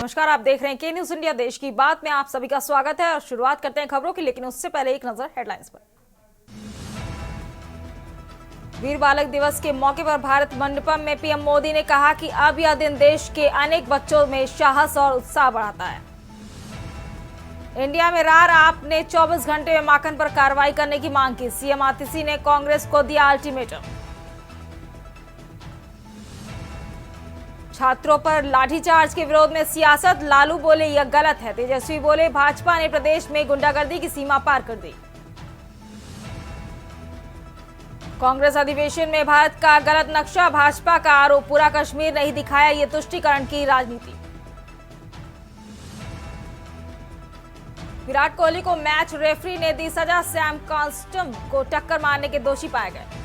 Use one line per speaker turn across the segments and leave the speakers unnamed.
नमस्कार, आप देख रहे हैं के न्यूज इंडिया। देश की बात में आप सभी का स्वागत है और शुरुआत करते हैं खबरों की, लेकिन उससे पहले एक नजर हेडलाइंस पर। वीर बालक दिवस के मौके पर भारत मंडपम में पीएम मोदी ने कहा कि अब यह दिन देश के अनेक बच्चों में साहस और उत्साह बढ़ाता है। इंडिया में रार आप ने 24 घंटे में माखन पर कार्रवाई करने की मांग की। सीएम आतिशी ने कांग्रेस को दिया अल्टीमेटम। छात्रों पर लाठीचार्ज के विरोध में सियासत, लालू बोले यह गलत है। तेजस्वी बोले भाजपा ने प्रदेश में गुंडागर्दी की सीमा पार कर दी। कांग्रेस अधिवेशन में भारत का गलत नक्शा, भाजपा का आरोप, पूरा कश्मीर नहीं दिखाया, ये तुष्टीकरण की राजनीति। विराट कोहली को मैच रेफरी ने दी सजा, सैम कॉन्स्टम को टक्कर मारने के दोषी पाए गए।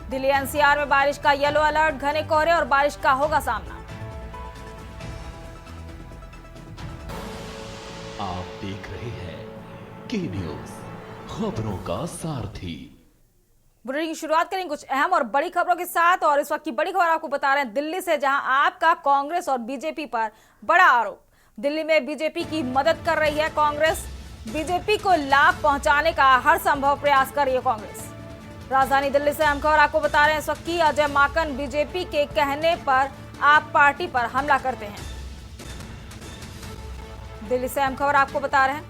दिल्ली एनसीआर में बारिश का येलो अलर्ट, घने कोहरे और बारिश का होगा सामना।
आप देख रहे हैं के न्यूज, खबरों का सारथी।
बुलेटिन की शुरुआत करेंगे कुछ अहम और बड़ी खबरों के साथ, और इस वक्त की बड़ी खबर आपको बता रहे हैं दिल्ली से, जहां आपका कांग्रेस और बीजेपी पर बड़ा आरोप। दिल्ली में बीजेपी की मदद कर रही है कांग्रेस, बीजेपी को लाभ पहुंचाने का हर संभव प्रयास कर रही है कांग्रेस। राजधानी दिल्ली से अहम खबर आपको बता रहे हैं इस वक्त की। अजय माकन बीजेपी के कहने पर आप पार्टी पर हमला करते हैं। दिल्ली से अहम खबर आपको बता रहे हैं,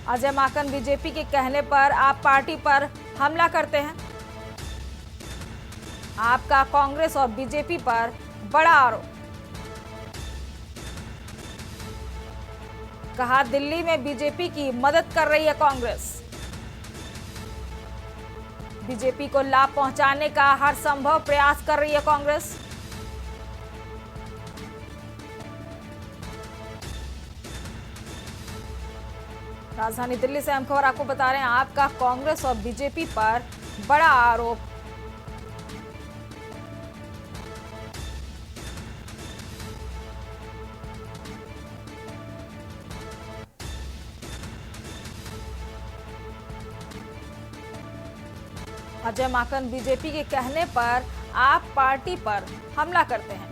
अजय माकन बीजेपी के कहने पर आप पार्टी पर हमला करते हैं। आपका कांग्रेस और बीजेपी पर बड़ा आरोप। कहा दिल्ली में बीजेपी की मदद कर रही है कांग्रेस, बीजेपी को लाभ पहुंचाने का हर संभव प्रयास कर रही है कांग्रेस। राजधानी दिल्ली से अहम खबर आपको बता रहे हैं, आपका कांग्रेस और बीजेपी पर बड़ा आरोप। अजय माकन बीजेपी के कहने पर आप पार्टी पर हमला करते हैं।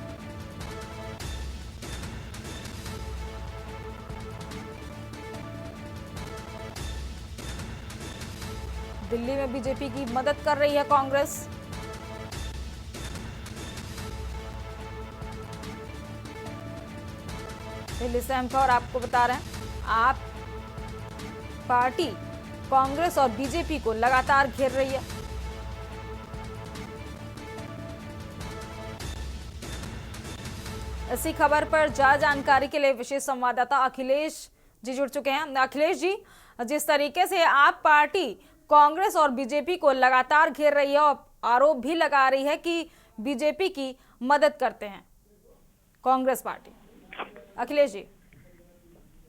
दिल्ली में बीजेपी की मदद कर रही है कांग्रेस, दिल्ली से अहम खबर आपको बता रहे हैं, आप पार्टी कांग्रेस और बीजेपी को लगातार घेर रही है। इसी खबर पर ज्यादा जानकारी के लिए विशेष संवाददाता अखिलेश जी जुड़ चुके हैं। अखिलेश जी, जिस तरीके से आप पार्टी कांग्रेस और बीजेपी को लगातार घेर रही है और आरोप भी लगा रही है कि बीजेपी की मदद करते हैं कांग्रेस पार्टी, अखिलेश जी।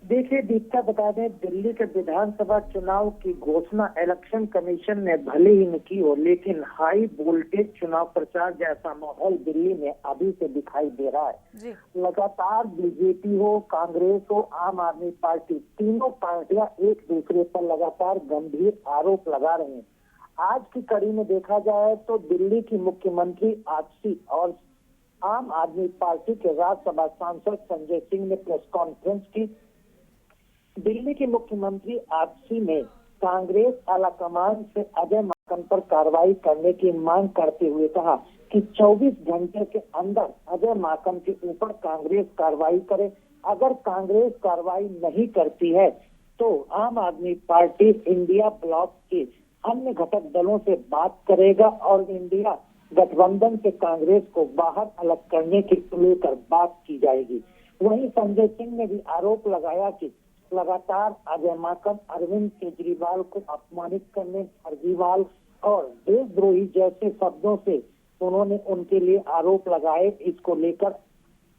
देखिए दीपिका, बता दें दिल्ली के विधानसभा चुनाव की घोषणा इलेक्शन कमीशन ने भले ही नहीं की हो, लेकिन हाई वोल्टेज चुनाव प्रचार जैसा माहौल दिल्ली में अभी से दिखाई दे रहा है जी। लगातार बीजेपी हो, कांग्रेस हो, आम आदमी पार्टी, तीनों पार्टियां एक दूसरे पर लगातार गंभीर आरोप लगा रही हैं। आज की कड़ी में देखा जाए तो दिल्ली की मुख्यमंत्री आतिशी और आम आदमी पार्टी के राज्यसभा सांसद संजय सिंह ने प्रेस कॉन्फ्रेंस की। दिल्ली के मुख्यमंत्री आतिशी ने कांग्रेस आलाकमान से अजय माकन पर कार्रवाई करने की मांग करते हुए कहा कि 24 घंटे के अंदर अजय माकन के ऊपर कांग्रेस कार्रवाई करे। अगर कांग्रेस कार्रवाई नहीं करती है तो आम आदमी पार्टी इंडिया ब्लॉक के अन्य घटक दलों से बात करेगा और इंडिया गठबंधन से कांग्रेस को बाहर अलग करने के लेकर बात की जाएगी। वहीं संजय सिंह ने भी आरोप लगाया कि लगातार अजय माकन अरविंद केजरीवाल को अपमानित करने, फर्जीवाल और देशद्रोही जैसे शब्दों से उन्होंने उनके लिए आरोप लगाए। इसको लेकर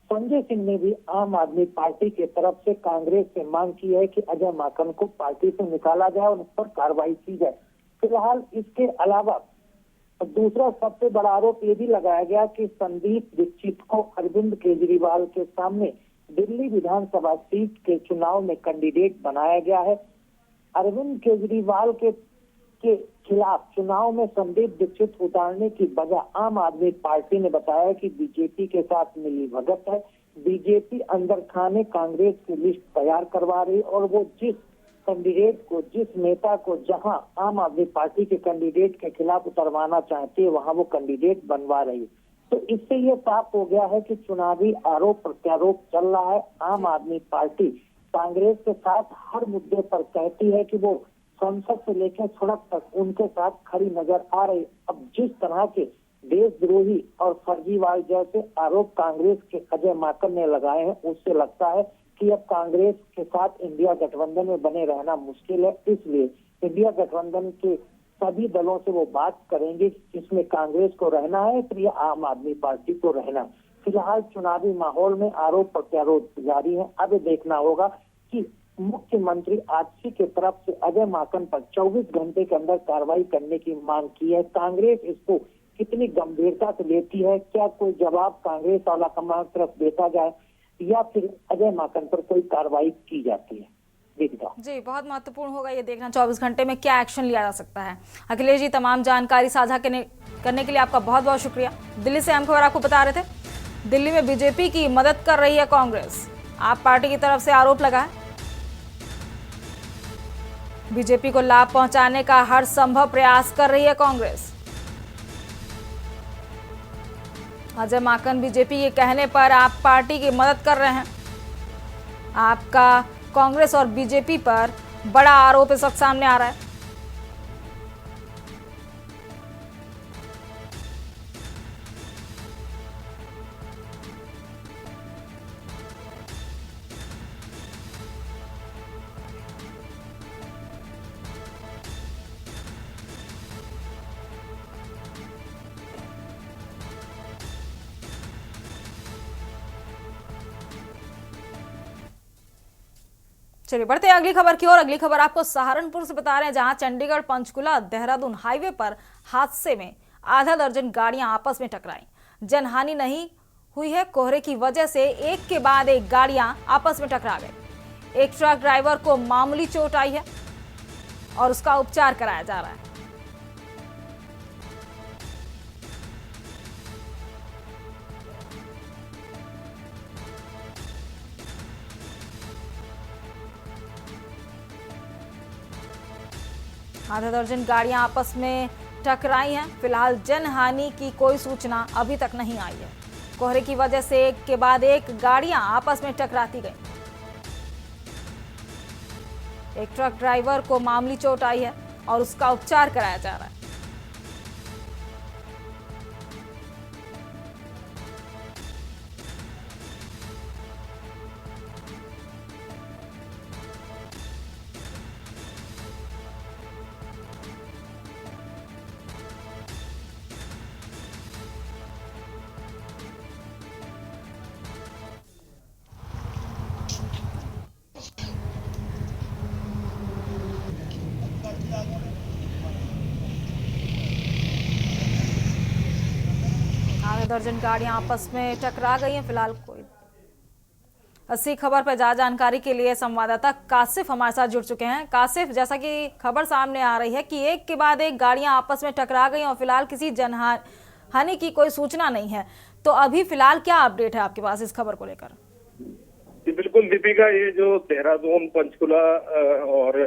संजय सिंह ने भी आम आदमी पार्टी के तरफ से कांग्रेस से मांग की है कि अजय माकन को पार्टी से निकाला जाए और उस पर कार्रवाई की जाए। फिलहाल इसके अलावा दूसरा सबसे बड़ा आरोप ये भी लगाया गया कि संदीप दीक्षित को अरविंद केजरीवाल के सामने दिल्ली विधानसभा सीट के चुनाव में कैंडिडेट बनाया गया है। अरविंद केजरीवाल के के खिलाफ चुनाव में संदीप दीक्षित उतारने की वजह आम आदमी पार्टी ने बताया कि बीजेपी के साथ मिली भगत है। बीजेपी अंदर खाने कांग्रेस की लिस्ट तैयार करवा रही और वो जिस कैंडिडेट को, जिस नेता को जहां आम आदमी पार्टी के कैंडिडेट के खिलाफ उतरवाना चाहती है वहां वो कैंडिडेट बनवा रही है। तो इससे ये साफ हो गया है कि चुनावी आरोप प्रत्यारोप चल रहा है। आम आदमी पार्टी कांग्रेस के साथ हर मुद्दे पर कहती है कि वो संसद से लेकर सड़क तक उनके साथ खड़ी नजर आ रही। अब जिस तरह के देशद्रोही और फर्जीवाल जैसे आरोप कांग्रेस के अजय माकन ने लगाए हैं, उससे लगता है कि अब कांग्रेस के साथ इंडिया गठबंधन में बने रहना मुश्किल है। इसलिए इंडिया गठबंधन के सभी दलों से वो बात करेंगे कि इसमें कांग्रेस को रहना है फिर आम आदमी पार्टी को रहना। फिलहाल चुनावी माहौल में आरोप प्रत्यारोप जारी है। अब देखना होगा कि मुख्यमंत्री आजसी के तरफ से अजय माकन पर 24 घंटे के अंदर कार्रवाई करने की मांग की है। कांग्रेस इसको कितनी गंभीरता से लेती है, क्या कोई जवाब कांग्रेस वाला कमान तरफ देता जाए या फिर अजय माकन पर कोई कार्रवाई की जाती है।
जी, बहुत महत्वपूर्ण होगा ये देखना 24 घंटे में क्या एक्शन लिया जा सकता है। अखिलेश जी, तमाम जानकारी साझा करने के लिए आपका बहुत बहुत शुक्रिया। दिल्ली से हम खबर आपको बता रहे थे, दिल्ली में बीजेपी की मदद कर रही है कांग्रेस। आप पार्टी की तरफ से आरोप लगा है, बीजेपी को लाभ पहुंचाने का हर संभव प्रयास कर रही है कांग्रेस। अजय माकन बीजेपी के कहने पर आप पार्टी की मदद कर रहे हैं। आपका कांग्रेस और बीजेपी पर बड़ा आरोप इस वक्त सामने आ रहा है। चलिए बढ़ते हैं अगली खबर की ओर। अगली खबर आपको सहारनपुर से बता रहे हैं, जहां चंडीगढ़ पंचकुला देहरादून हाईवे पर हादसे में आधा दर्जन गाड़ियां आपस में टकराई। जनहानि नहीं हुई है। कोहरे की वजह से एक के बाद एक गाड़ियां आपस में टकरा गई। एक ट्रक ड्राइवर को मामूली चोट आई है और उसका उपचार कराया जा रहा है। आधा दर्जन गाड़ियां आपस में टकराई हैं। फिलहाल जनहानि की कोई सूचना अभी तक नहीं आई है। कोहरे की वजह से एक के बाद एक गाड़ियां आपस में टकराती गई। एक ट्रक ड्राइवर को मामूली चोट आई है और उसका उपचार कराया जा रहा है। आधा दर्जन गाड़ियां आपस में टकरा गई हैं। फिलहाल कोई अस्सी खबर पर जानकारी के लिए संवाददाता कासिफ हमारे साथ जुड़ चुके हैं। कासिफ, जैसा कि खबर सामने आ रही है कि एक के बाद एक गाड़ियां आपस में टकरा गई और फिलहाल किसी जनहानि की कोई सूचना नहीं है, तो अभी फिलहाल क्या अपडेट है आपके पास इस खबर को लेकर?
जी बिल्कुल दीपिका, ये जो देहरादून पंचकुला और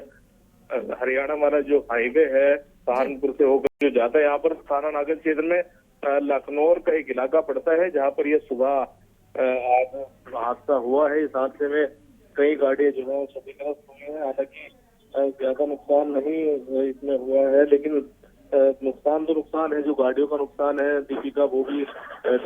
हरियाणा वाला जो हाईवे है सहारनपुर से होकर जो जाता है, यहाँ पर थाना नागर क्षेत्र में लखनौर का एक इलाका पड़ता है, जहाँ पर यह सुबह आज हादसा हुआ है। इस हादसे में कई गाड़ियां जो है क्षतिग्रस्त हुई हैं। हालांकि ज्यादा नुकसान नहीं इसमें हुआ है, लेकिन नुकसान तो नुकसान है। जो गाड़ियों का नुकसान है दीपिका, वो भी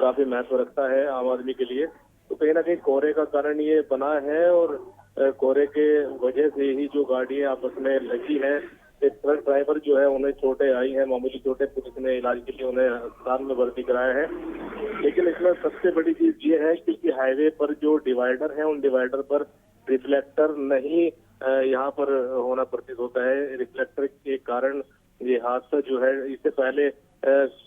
काफी महत्व रखता है आम आदमी के लिए। तो कहीं ना कहीं कोहरे का कारण ये बना है और कोहरे के वजह से ही जो गाड़ियां आपस में लगी है। एक ट्रक ड्राइवर जो है उन्हें चोटें आई हैं, मामूली चोटें। पुलिस ने इलाज के लिए उन्हें अस्पताल में भर्ती कराया है। लेकिन इसमें सबसे बड़ी चीज ये है क्योंकि हाईवे पर जो डिवाइडर है उन डिवाइडर पर रिफ्लेक्टर नहीं यहाँ पर होना प्रतीत होता है। रिफ्लेक्टर के कारण ये हादसा जो है, इससे पहले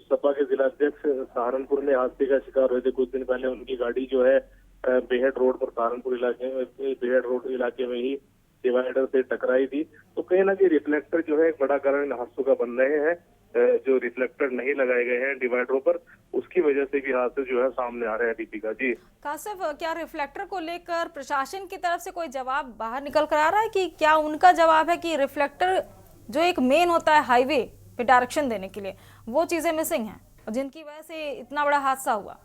सपा के जिलाध्यक्ष सहारनपुर में हादसे का शिकार हुए थे। कुछ दिन पहले उनकी गाड़ी जो है बेहद रोड पर सहारनपुर इलाके में, बेहद रोड इलाके में ही डिवाइडर से टकराई थी। तो कहीं ना कहीं रिफ्लेक्टर जो है एक बड़ा कारण हादसों का बन रहे हैं। जो रिफ्लेक्टर नहीं लगाए गए हैं डिवाइडरों पर, उसकी वजह से भी हादसे जो है सामने आ रहे हैं। दीपिका जी,
काशिफ, क्या रिफ्लेक्टर को लेकर प्रशासन की तरफ से कोई जवाब बाहर निकल कर आ रहा है कि क्या उनका जवाब है कि रिफ्लेक्टर जो एक मेन होता है हाईवे पे डायरेक्शन देने के लिए, वो चीजें मिसिंग हैं और जिनकी वजह से इतना बड़ा हादसा हुआ?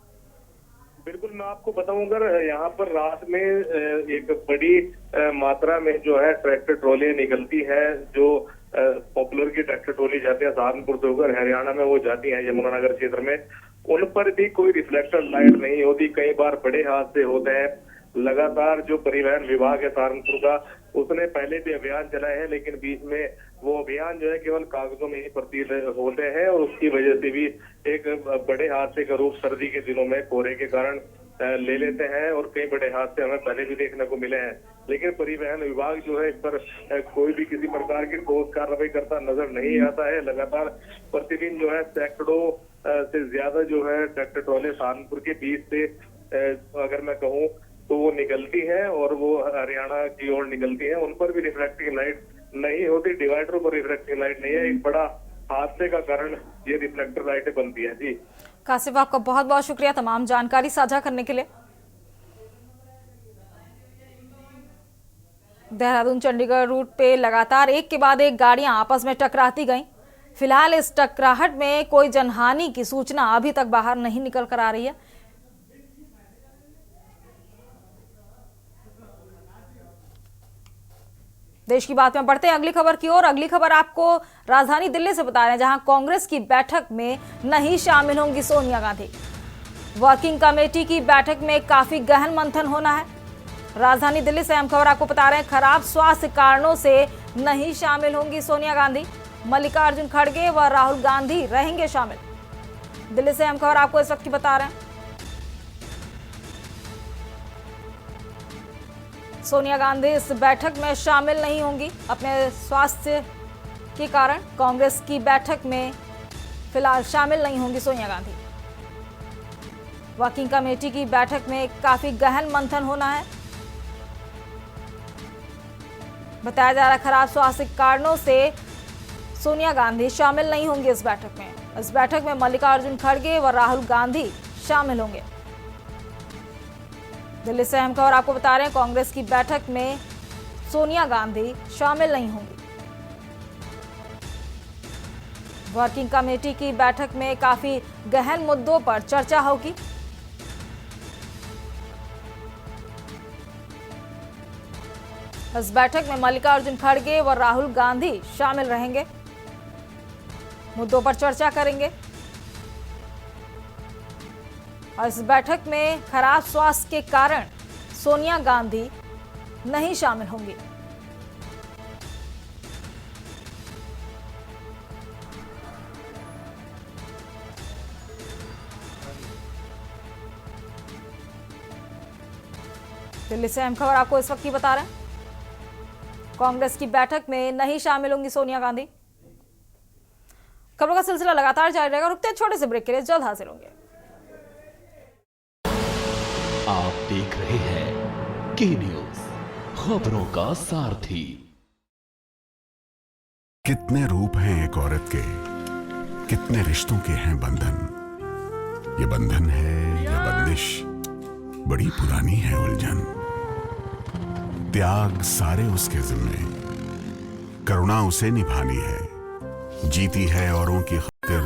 बिल्कुल, मैं आपको बताऊंगा, यहाँ पर रात में एक बड़ी मात्रा में जो है ट्रैक्टर ट्रॉली निकलती है। जो पॉपुलर की ट्रैक्टर ट्रॉली जाती है सहारनपुर से होकर हरियाणा में, वो जाती है यमुनानगर क्षेत्र में। उन पर भी कोई रिफ्लेक्टर लाइट नहीं होती। कई बार बड़े हादसे होते हैं। लगातार जो परिवहन विभाग है सहारनपुर का, उसने पहले भी अभियान चलाए हैं, लेकिन बीच में वो अभियान जो है केवल कागजों में ही प्रतीत होते हैं और उसकी वजह से भी एक बड़े हादसे का रूप सर्दी के दिनों में कोहरे के कारण ले लेते हैं और कई बड़े हादसे हमें पहले भी देखने को मिले हैं। लेकिन परिवहन विभाग जो है इस पर कोई भी किसी प्रकार की ठोस कार्रवाई करता नजर नहीं आता है। लगातार प्रतिदिन जो है सैकड़ों से ज्यादा जो है ट्रैक्टर ट्रॉली सहारनपुर के बीच से अगर मैं कहूँ तो वो निकलती है और वो हरियाणा की ओर निकलती है। उन पर भी रिफ्लेक्टिंग लाइट नहीं होती, डिवाइडरों पर रिफ्लेक्टिंग लाइट नहीं है। एक बड़ा हादसे का कारण ये रिफ्लेक्टर लाइटें बनती है। जी
काशिफ, आपका बहुत बहुत शुक्रिया तमाम जानकारी साझा करने के लिए। देहरादून चंडीगढ़ रूट पे लगातार एक के बाद एक गाड़ियां आपस में टकराती गईं। फिलहाल इस टकराहट में कोई जनहानि की सूचना अभी तक बाहर नहीं निकल कर आ रही है। देश की बात में बढ़ते हैं अगली खबर की ओर। अगली खबर आपको राजधानी दिल्ली से बता रहे हैं, जहां कांग्रेस की बैठक में नहीं शामिल होंगी सोनिया गांधी। वर्किंग कमेटी की बैठक में काफी गहन मंथन होना है। राजधानी दिल्ली से हम खबर आपको बता रहे हैं, खराब स्वास्थ्य कारणों से नहीं शामिल होंगी सोनिया गांधी। मल्लिकार्जुन खड़गे व राहुल गांधी रहेंगे शामिल। दिल्ली से हम खबर आपको इस वक्त की बता रहे हैं। सोनिया गांधी इस बैठक में शामिल नहीं होंगी अपने स्वास्थ्य के कारण। कांग्रेस की बैठक में फिलहाल शामिल नहीं होंगी सोनिया गांधी। वर्किंग कमेटी की बैठक में काफी गहन मंथन होना है। बताया जा रहा है खराब स्वास्थ्य कारणों से सोनिया गांधी शामिल नहीं होंगे इस बैठक में। इस बैठक में मल्लिकार्जुन खड़गे व राहुल गांधी शामिल होंगे। दिल्ली से अहम खबर आपको बता रहे हैं, कांग्रेस की बैठक में सोनिया गांधी शामिल नहीं होंगी। वर्किंग कमेटी की बैठक में काफी गहन मुद्दों पर चर्चा होगी। इस बैठक में मल्लिकार्जुन खड़गे व राहुल गांधी शामिल रहेंगे, मुद्दों पर चर्चा करेंगे। और इस बैठक में खराब स्वास्थ्य के कारण सोनिया गांधी नहीं शामिल होंगी। दिल्ली से अहम खबर आपको इस वक्त की बता रहे हैं, कांग्रेस की बैठक में नहीं शामिल होंगी सोनिया गांधी। खबरों का सिलसिला लगातार जारी रहेगा। रुकते हैं छोटे से ब्रेक के लिए, जल्द हाजिर होंगे।
आप देख रहे हैं के न्यूज, खबरों का सारथी।
कितने रूप हैं एक औरत के, कितने रिश्तों के हैं बंधन। ये बंधन है या बंदिश, बड़ी पुरानी है उलझन। त्याग सारे उसके जिम्मे, करुणा उसे निभानी है। जीती है औरों की खातिर,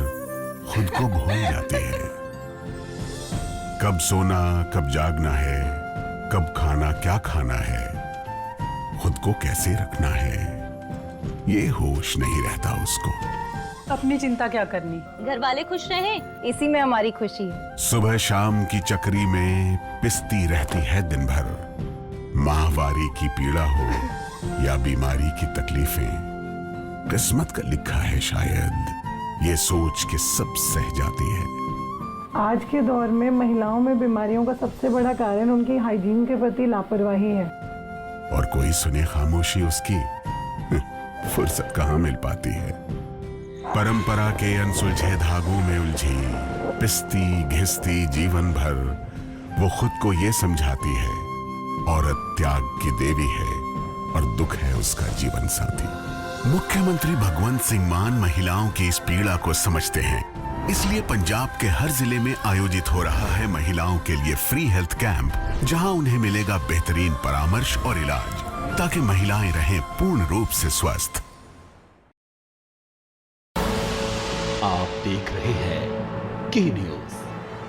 खुद को भूल जाती है। कब सोना कब जागना है, कब खाना क्या खाना है, खुद को कैसे रखना है, ये होश नहीं रहता उसको।
अपनी चिंता क्या करनी,
घर वाले खुश रहें, इसी में हमारी खुशी है।
सुबह शाम की चक्री में पिसती रहती है दिन भर। माहवारी की पीड़ा हो या बीमारी की तकलीफें, किस्मत का लिखा है शायद, ये सोच के सब सह जाती है।
आज के दौर में महिलाओं में बीमारियों का सबसे बड़ा कारण उनकी हाइजीन के प्रति लापरवाही है।
और कोई सुने खामोशी उसकी, फुर्सत कहाँ मिल पाती है। परंपरा के अनसुलझे धागों में उलझी, पिसती घिसती जीवन भर, वो खुद को ये समझाती है औरत त्याग की देवी है, और दुख है उसका जीवन साथी। मुख्यमंत्री भगवंत सिंह मान महिलाओं की इस पीड़ा को समझते हैं, इसलिए पंजाब के हर जिले में आयोजित हो रहा है महिलाओं के लिए फ्री हेल्थ कैंप, जहां उन्हें मिलेगा बेहतरीन परामर्श और इलाज, ताकि महिलाएं रहें पूर्ण रूप से स्वस्थ।
आप देख रहे हैं के न्यूज,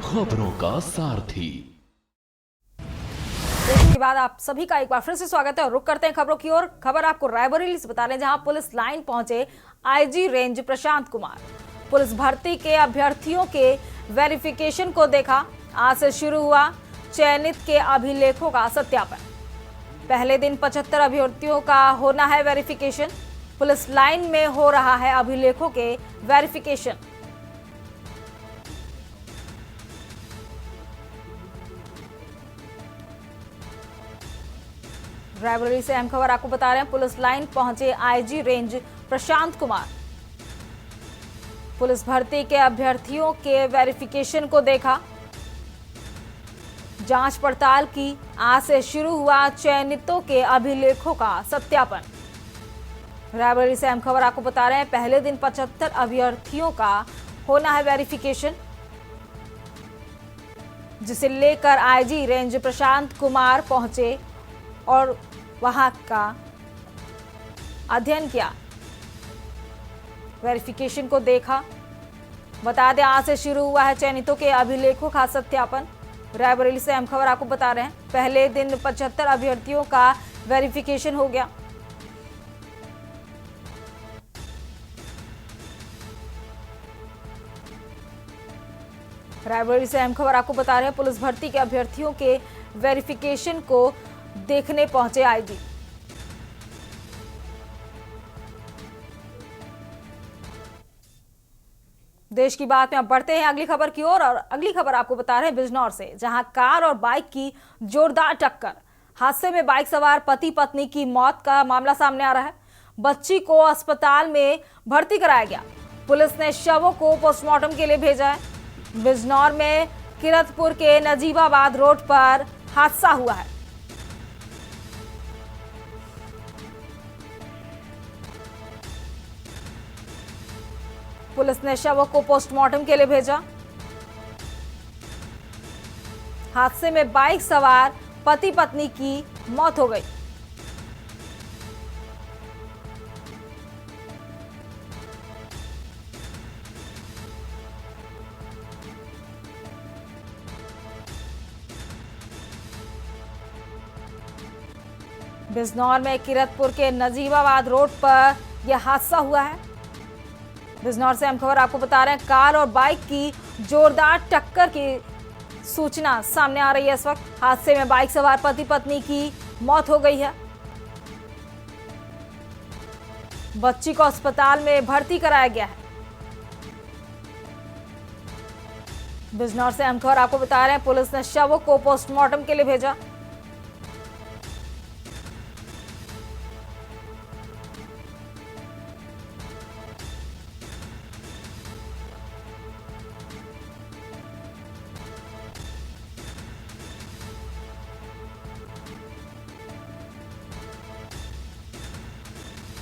खबरों का सारथी।
इसके बाद आप सभी का एक बार फिर से स्वागत है और रुक करते हैं खबरों की ओर। खबर आपको रायबरेली से बता रहे हैं, जहां पुलिस लाइन पहुंचे IG range Prashant Kumar. Police भर्ती के अभ्यर्थियों के वेरिफिकेशन को देखा। आज से शुरू हुआ चयनित के अभिलेखों का सत्यापन। पहले दिन 75 अभ्यर्थियों का होना है वेरिफिकेशन। पुलिस लाइन में हो रहा है अभिलेखों के वेरिफिकेशन। रायबरेली से अहम खबर आपको बता रहे हैं, पुलिस लाइन पहुंचे IG range Prashant Kumar. Police भर्ती के अभ्यर्थियों के वेरिफिकेशन को देखा। जांच पड़ताल की। आज से शुरू हुआ चयनितों के अभिलेखों का सत्यापन। रायबरेली से अहम खबर आपको बता रहे हैं, पहले दिन 75 अभ्यर्थियों का होना है वेरिफिकेशन, जिसे लेकर आईजी रेंज प्रशांत कुमार पहुंचे और वहां का अध्ययन किया, वेरिफिकेशन को देखा। बता दें, आज से शुरू हुआ है चयनितों के अभिलेखों का सत्यापन। रायबरेली से अहम खबर आपको बता रहे हैं, पहले दिन 75 अभ्यर्थियों का वेरिफिकेशन हो गया। रायबरेली से अहम खबर आपको बता रहे हैं, पुलिस भर्ती के अभ्यर्थियों के वेरिफिकेशन को देखने पहुंचे आईजी। देश की बात में अब बढ़ते हैं अगली खबर की ओर और अगली खबर आपको बता रहे हैं बिजनौर से, जहां कार और बाइक की जोरदार टक्कर। हादसे में बाइक सवार पति पत्नी की मौत का मामला सामने आ रहा है। बच्ची को अस्पताल में भर्ती कराया गया। पुलिस ने शवों को पोस्टमार्टम के लिए भेजा है। बिजनौर में किरतपुर के नजीबाबाद रोड पर हादसा हुआ है। पुलिस ने शवों को पोस्टमार्टम के लिए भेजा। हादसे में बाइक सवार पति पत्नी की मौत हो गई। बिजनौर में किरतपुर के नजीबाबाद रोड पर यह हादसा हुआ है। बिजनौर से हम खबर आपको बता रहे हैं, कार और बाइक की जोरदार टक्कर की सूचना सामने आ रही है इस वक्त। हादसे में बाइक सवार पति पत्नी की मौत हो गई है। बच्ची को अस्पताल में भर्ती कराया गया है। बिजनौर से हम खबर आपको बता रहे हैं, पुलिस ने शवों को पोस्टमार्टम के लिए भेजा।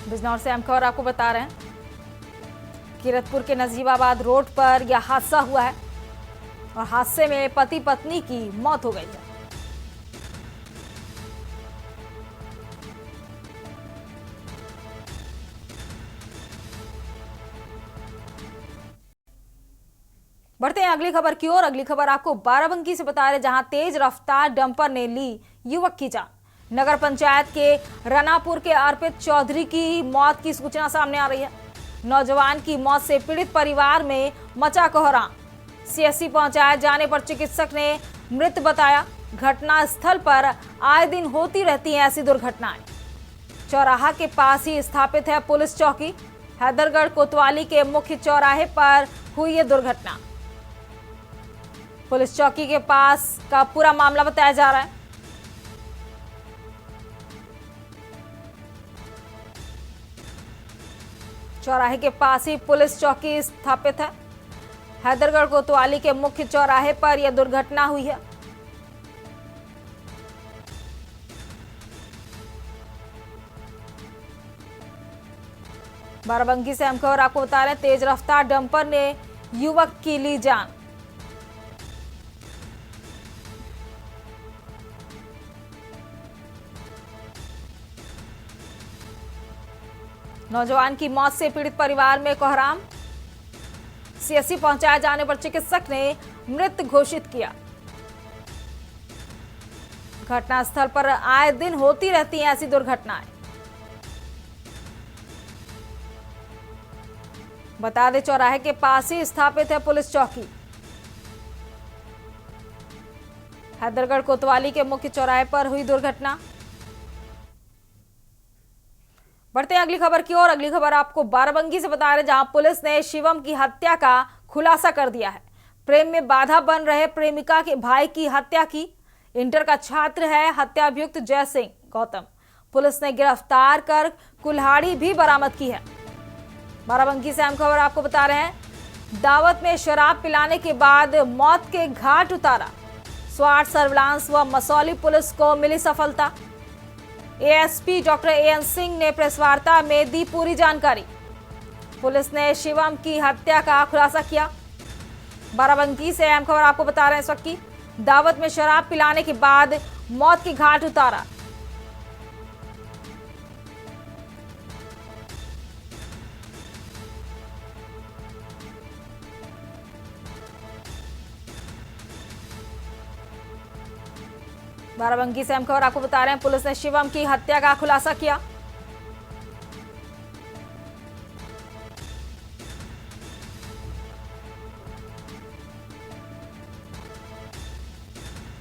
बिजनौर से हम खबर आपको बता रहे हैं, किरतपुर के नजीबाबाद रोड पर यह हादसा हुआ है और हादसे में पति पत्नी की मौत हो गई है। बढ़ते हैं अगली खबर की ओर। अगली खबर आपको बाराबंकी से बता रहे हैं, जहां तेज रफ्तार डंपर ने ली युवक की जान। नगर पंचायत के रनापुर के अर्पित चौधरी की मौत की सूचना सामने आ रही है। नौजवान की मौत से पीड़ित परिवार में मचा कोहराम। सीएससी पहुंचाए जाने पर चिकित्सक ने मृत बताया। घटना स्थल पर आए दिन होती रहती हैं ऐसी दुर्घटनाएं। चौराहा के पास ही स्थापित है पुलिस चौकी। हैदरगढ़ कोतवाली के मुख्य चौराहे पर हुई ये दुर्घटना। पुलिस चौकी के पास का पूरा मामला बताया जा रहा है। चौराहे के पास ही पुलिस चौकी स्थापित है। हैदरगढ़ कोतवाली के मुख्य चौराहे पर यह दुर्घटना हुई है। बाराबंकी से हम खबर आपको बता रहे हैं, तेज रफ्तार डंपर ने युवक की ली जान। नौजवान की मौत से पीड़ित परिवार में कोहराम। सीएससी पहुंचाए जाने पर चिकित्सक ने मृत घोषित किया। घटनास्थल पर आए दिन होती रहती हैं ऐसी दुर्घटनाएं। बता दें, चौराहे के पास ही स्थापित है पुलिस चौकी। हैदरगढ़ कोतवाली के मुख्य चौराहे पर हुई दुर्घटना। बढ़ते हैं अगली खबर की ओर। अगली खबर आपको बाराबंकी से बता रहे हैं, जहां पुलिस ने शिवम की हत्या का खुलासा कर दिया है। प्रेम में बाधा बन रहे प्रेमिका के भाई की हत्या की। इंटर का छात्र है हत्या अभियुक्त जय सिंह गौतम। पुलिस ने गिरफ्तार कर कुल्हाड़ी भी बरामद की है। बाराबंकी से अहम खबर आपको बता रहे हैं, दावत में शराब पिलाने के बाद मौत के घाट उतारा। स्वाट सर्विलांस व मसौली पुलिस को मिली सफलता। एएसपी डॉक्टर एएन सिंह ने प्रेस वार्ता में दी पूरी जानकारी। पुलिस ने शिवम की हत्या का खुलासा किया। बाराबंकी से अहम खबर आपको बता रहे हैं इस वक्त की, दावत में शराब पिलाने के बाद मौत के घाट उतारा। बाराबंकी से हम खबर आपको बता रहे हैं, पुलिस ने शिवम की हत्या का खुलासा किया।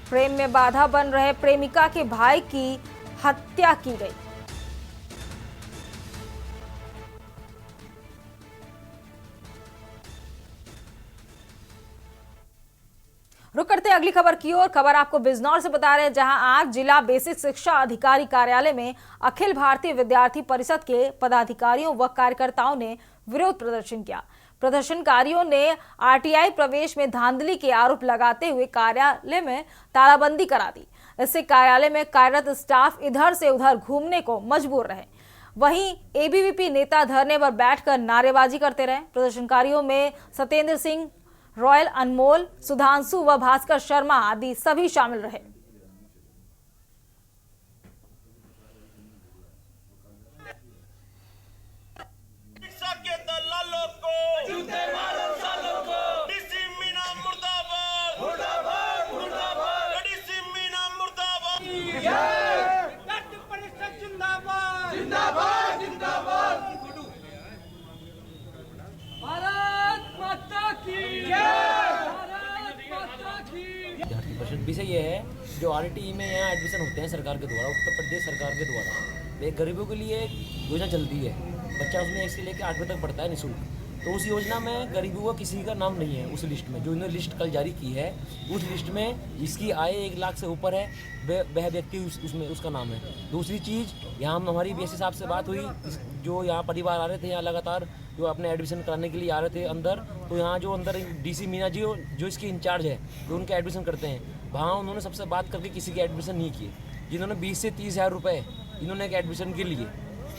प्रेम में बाधा बन रहे प्रेमिका के भाई की हत्या की गई। रुक करते हैं अगली खबर की ओर। खबर आपको बिजनौर से बता रहे हैं, जहां आज जिला बेसिक शिक्षा अधिकारी कार्यालय में अखिल भारतीय विद्यार्थी परिषद के पदाधिकारियों व कार्यकर्ताओं ने विरोध प्रदर्शन किया। प्रदर्शनकारियों ने आरटीआई प्रवेश में धांधली के आरोप लगाते हुए कार्यालय में तालाबंदी करा दी। इससे कार्यालय में कार्यरत स्टाफ इधर से उधर घूमने को मजबूर रहे। वहीं एबीवीपी नेता धरने पर बैठकर नारेबाजी करते रहे। प्रदर्शनकारियों में सत्येंद्र सिंह, रॉयल अनमोल, सुधांशु व भास्कर शर्मा आदि सभी शामिल रहे।
विषय ये है, जो आरटीई में यहाँ एडमिशन होते हैं सरकार के द्वारा, उत्तर प्रदेश सरकार के द्वारा, एक गरीबों के लिए योजना चलती है। बच्चा उसमें 1 से लेकर 8वीं तक पढ़ता है निःशुल्क। तो उस योजना में गरीबों का किसी का नाम नहीं है उस लिस्ट में। जो इन्होंने लिस्ट कल जारी की है, उस लिस्ट में जिसकी आय 1 लाख से ऊपर है वह व्यक्ति उसमें उसका नाम है। दूसरी चीज़, यहाँ हमारी बीएससी साहब से बात हुई, जो यहाँ परिवार आ रहे थे यहाँ लगातार, जो अपने एडमिशन कराने के लिए आ रहे थे अंदर, तो यहाँ जो अंदर डीसी मीना जी जो इसके इंचार्ज है, जो उनके एडमिशन करते हैं, वहाँ उन्होंने सबसे बात करके किसी के एडमिशन नहीं किए। जिन्होंने 20 से 30 हज़ार रुपये इन्होंने एक एडमिशन के लिए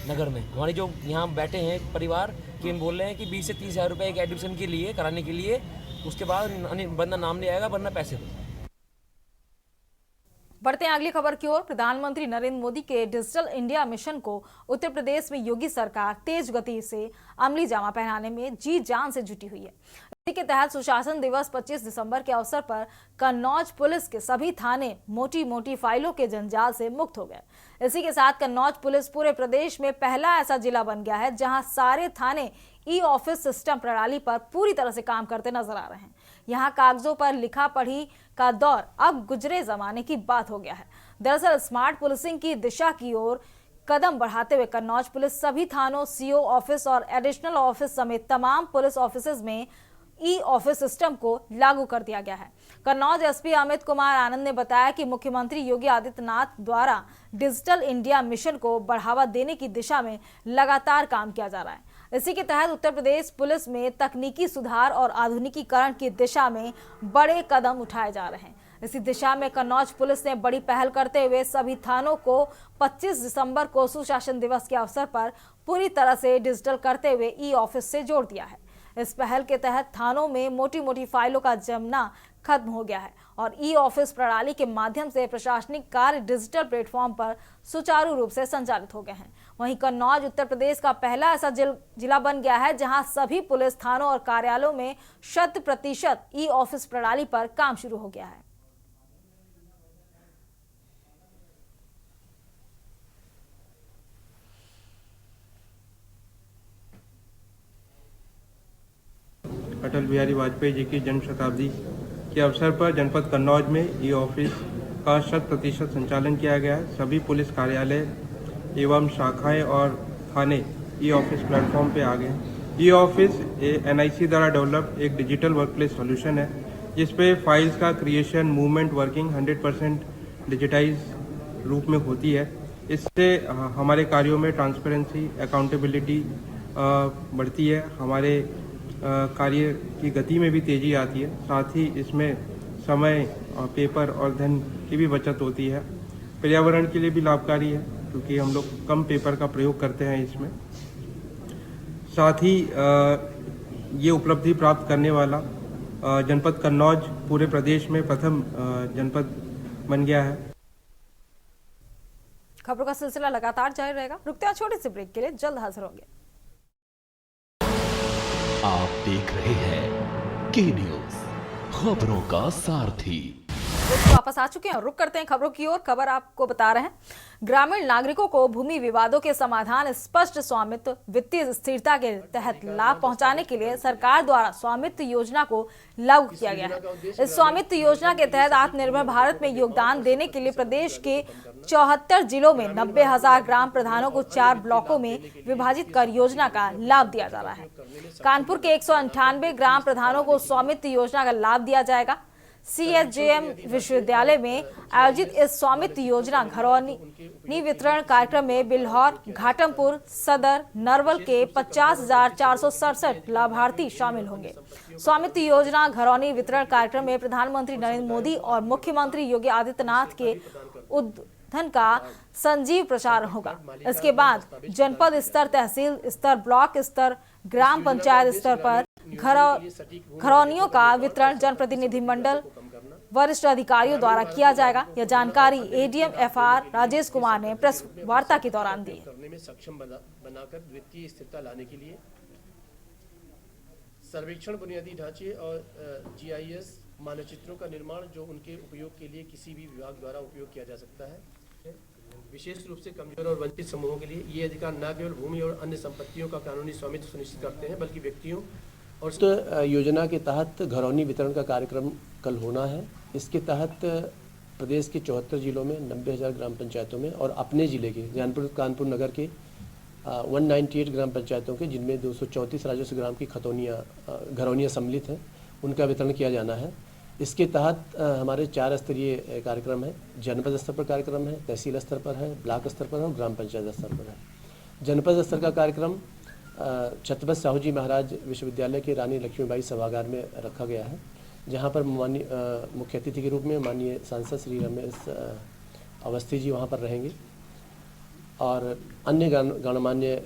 नगर में, हमारे जो यहाँ बैठे हैं परिवार कि हम बोल रहे हैं कि 20 से 30 हज़ार रुपये एक एडमिशन के लिए कराने के लिए, उसके बाद वरना नाम नहीं आएगा वरना पैसे दो।
बढ़ते हैं अगली खबर की ओर। प्रधानमंत्री नरेंद्र मोदी के डिजिटल इंडिया मिशन को उत्तर प्रदेश में योगी सरकार तेज गति से अमली जामा पहनाने में जी जान से जुटी हुई है। इसी के तहत सुशासन दिवस 25 दिसंबर के अवसर पर कन्नौज पुलिस के सभी थाने मोटी मोटी फाइलों के जंजाल से मुक्त हो गए। इसी के साथ कन्नौज पुलिस पूरे प्रदेश में पहला ऐसा जिला बन गया है जहां सारे थाने ई ऑफिस सिस्टम प्रणाली पर पूरी तरह से काम करते नजर आ रहे हैं। यहाँ कागजों पर लिखा पढ़ी का दौर अब गुजरे जमाने की बात हो गया है। दरअसल स्मार्ट पुलिसिंग की दिशा की ओर कदम बढ़ाते हुए कन्नौज पुलिस सभी थानों, सीओ ऑफिस और एडिशनल ऑफिस समेत तमाम पुलिस ऑफिस में ई ऑफिस सिस्टम को लागू कर दिया गया है। कन्नौज एसपी अमित कुमार आनंद ने बताया कि मुख्यमंत्री योगी आदित्यनाथ द्वारा डिजिटल इंडिया मिशन को बढ़ावा देने की दिशा में लगातार काम किया जा रहा है। इसी के तहत उत्तर प्रदेश पुलिस में तकनीकी सुधार और आधुनिकीकरण की दिशा में बड़े कदम उठाए जा रहे हैं। इसी दिशा में कन्नौज पुलिस ने बड़ी पहल करते हुए सभी थानों को 25 दिसंबर को सुशासन दिवस के अवसर पर पूरी तरह से डिजिटल करते हुए ई ऑफिस से जोड़ दिया है। इस पहल के तहत थानों में मोटी मोटी फाइलों का जमना खत्म हो गया है और ई ऑफिस प्रणाली के माध्यम से प्रशासनिक कार्य डिजिटल प्लेटफॉर्म पर सुचारू रूप से संचालित हो गए हैं। वहीं कन्नौज उत्तर प्रदेश का पहला ऐसा जिला बन गया है जहां सभी पुलिस थानों और कार्यालयों में 100% ई ऑफिस प्रणाली पर काम शुरू हो गया है।
अटल बिहारी वाजपेयी जी की जन्म शताब्दी के अवसर पर जनपद कन्नौज में ई ऑफिस का 100% संचालन किया गया है। सभी पुलिस कार्यालय एवं शाखाएं और थाने ई ऑफिस प्लेटफॉर्म पे आ गए हैं। ई ऑफिस NIC द्वारा डेवलप एक डिजिटल वर्कप्लेस सॉल्यूशन है जिसपे फाइल्स का क्रिएशन, मूवमेंट, वर्किंग 100% डिजिटाइज रूप में होती है। इससे हमारे कार्यों में ट्रांसपेरेंसी, अकाउंटेबिलिटी बढ़ती है, हमारे कार्य की गति में भी तेज़ी आती है। साथ ही इसमें समय, पेपर और धन की भी बचत होती है। पर्यावरण के लिए भी लाभकारी है क्योंकि हम लोग कम पेपर का प्रयोग करते हैं इसमें। साथ ही ये उपलब्धि प्राप्त करने वाला जनपद कन्नौज पूरे प्रदेश में प्रथम जनपद बन गया है।
खबरों का सिलसिला लगातार जारी रहेगा। रुकते हैं छोटे से ब्रेक के लिए, जल्द हाजिर होंगे।
आप देख रहे हैं के न्यूज, खबरों का सारथी।
वापस आ चुके हैं और रुक करते हैं खबरों की ओर। खबर आपको बता रहे हैं, ग्रामीण नागरिकों को भूमि विवादों के समाधान, स्पष्ट स्वामित्व, वित्तीय स्थिरता के तहत लाभ पहुंचाने के लिए सरकार द्वारा स्वामित्व योजना को लागू किया गया है। इस स्वामित्व योजना के तहत आत्मनिर्भर भारत में योगदान देने के लिए प्रदेश के 74 जिलों में 90,000 ग्राम प्रधानों को 4 ब्लॉकों में विभाजित कर योजना का लाभ दिया जा रहा है। कानपुर के 198 ग्राम प्रधानों को स्वामित्व योजना का लाभ दिया जाएगा। CSJM विश्वविद्यालय में आयोजित इस स्वामित्व योजना घरौनी वितरण कार्यक्रम में बिल्हौर, घाटमपुर, सदर, नरवल के 50,467 लाभार्थी शामिल होंगे। स्वामित्व योजना घरौनी वितरण कार्यक्रम में प्रधानमंत्री नरेंद्र मोदी और मुख्यमंत्री योगी आदित्यनाथ के उद्बोधन का संजीव प्रचार होगा। इसके बाद जनपद स्तर, तहसील स्तर, ब्लॉक स्तर, ग्राम पंचायत स्तर पर घरौनियों का वितरण जनप्रतिनिधि मंडल वरिष्ठ अधिकारियों द्वारा किया जाएगा। यह जानकारी ADM FR राजेश कुमार ने प्रेस वार्ता के दौरान दी।
करने में सक्षम बनाकर वित्तीय स्थिरता लाने के लिए सर्वेक्षण, बुनियादी ढांचे और GIS मानचित्रों का निर्माण जो उनके उपयोग के लिए किसी भी विभाग द्वारा उपयोग किया जा सकता है। विशेष रूप से कमजोर और वंचित समूहों के लिए ये अधिकार न केवल भूमि और अन्य संपत्तियों का कानूनी स्वामित्व सुनिश्चित करते हैं बल्कि व्यक्तियों और योजना के तहत घरौनी वितरण का कार्यक्रम कल होना है। इसके तहत प्रदेश के 74 जिलों में 90,000 ग्राम पंचायतों में और अपने जिले के जौनपुर, कानपुर नगर के 198 ग्राम पंचायतों के, जिनमें 234 राजस्व ग्राम की घरौनियाँ सम्मिलित हैं, उनका वितरण किया जाना है। इसके तहत हमारे 4 स्तरीय कार्यक्रम है। जनपद स्तर पर कार्यक्रम है, तहसील स्तर पर है, ब्लॉक स्तर पर है और ग्राम पंचायत स्तर पर है। जनपद स्तर का कार्यक्रम छत्रपति साहू जी महाराज विश्वविद्यालय के रानी लक्ष्मीबाई सभागार में रखा गया है, जहां पर माननीय मुख्य अतिथि के रूप में माननीय सांसद श्री रमेश अवस्थी जी वहां पर रहेंगे और अन्य गणमान्य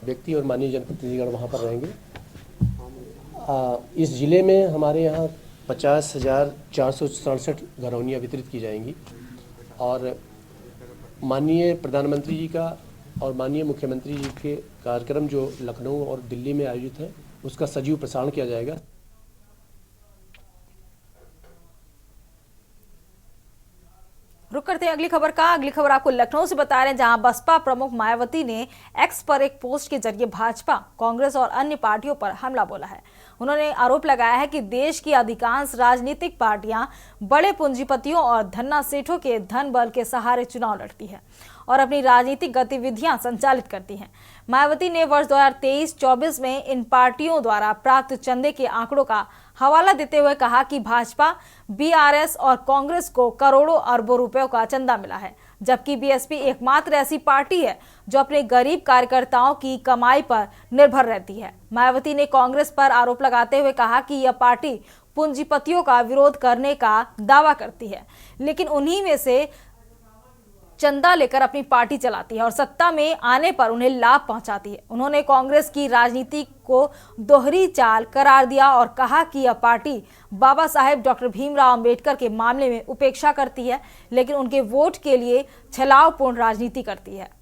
व्यक्ति और माननीय जनप्रतिनिधिगण वहां पर रहेंगे। इस जिले में हमारे यहाँ 50,467 घरौनियाँ वितरित की जाएंगी और माननीय प्रधानमंत्री जी का और माननीय मुख्यमंत्री जी के कार्यक्रम जो लखनऊ और दिल्ली में आयोजित है, उसका सजीव प्रसारण किया जाएगा।
रुक करते हैं अगली खबर का। अगली खबर आपको लखनऊ से बता रहे हैं, जहां बसपा प्रमुख मायावती ने एक्स पर एक पोस्ट के जरिए भाजपा, कांग्रेस और अन्य पार्टियों पर हमला बोला है। उन्होंने आरोप लगाया है कि देश की अधिकांश राजनीतिक पार्टियां बड़े पूंजीपतियों और धन्ना सेठों के धन बल के सहारे चुनाव लड़ती है और अपनी राजनीतिक गतिविधियां संचालित करती हैं। मायावती ने वर्ष 2023-24 में इन पार्टियों द्वारा प्राप्त चंदे के आंकड़ों का हवाला देते हुए कहा कि भाजपा, BRS और कांग्रेस को करोड़ों अरबों रुपयों का चंदा मिला है, जबकि BSP एकमात्र ऐसी पार्टी है जो अपने गरीब कार्यकर्ताओं की कमाई पर निर्भर रहती है। मायावती ने कांग्रेस पर आरोप लगाते हुए कहा कि यह पार्टी पूंजीपतियों का विरोध करने का दावा करती है, लेकिन उन्हीं में से चंदा लेकर अपनी पार्टी चलाती है और सत्ता में आने पर उन्हें लाभ पहुंचाती है। उन्होंने कांग्रेस की राजनीति को दोहरी चाल करार दिया और कहा कि यह पार्टी बाबा साहेब डॉक्टर भीमराव अंबेडकर के मामले में उपेक्षा करती है, लेकिन उनके वोट के लिए छलावपूर्ण राजनीति करती है।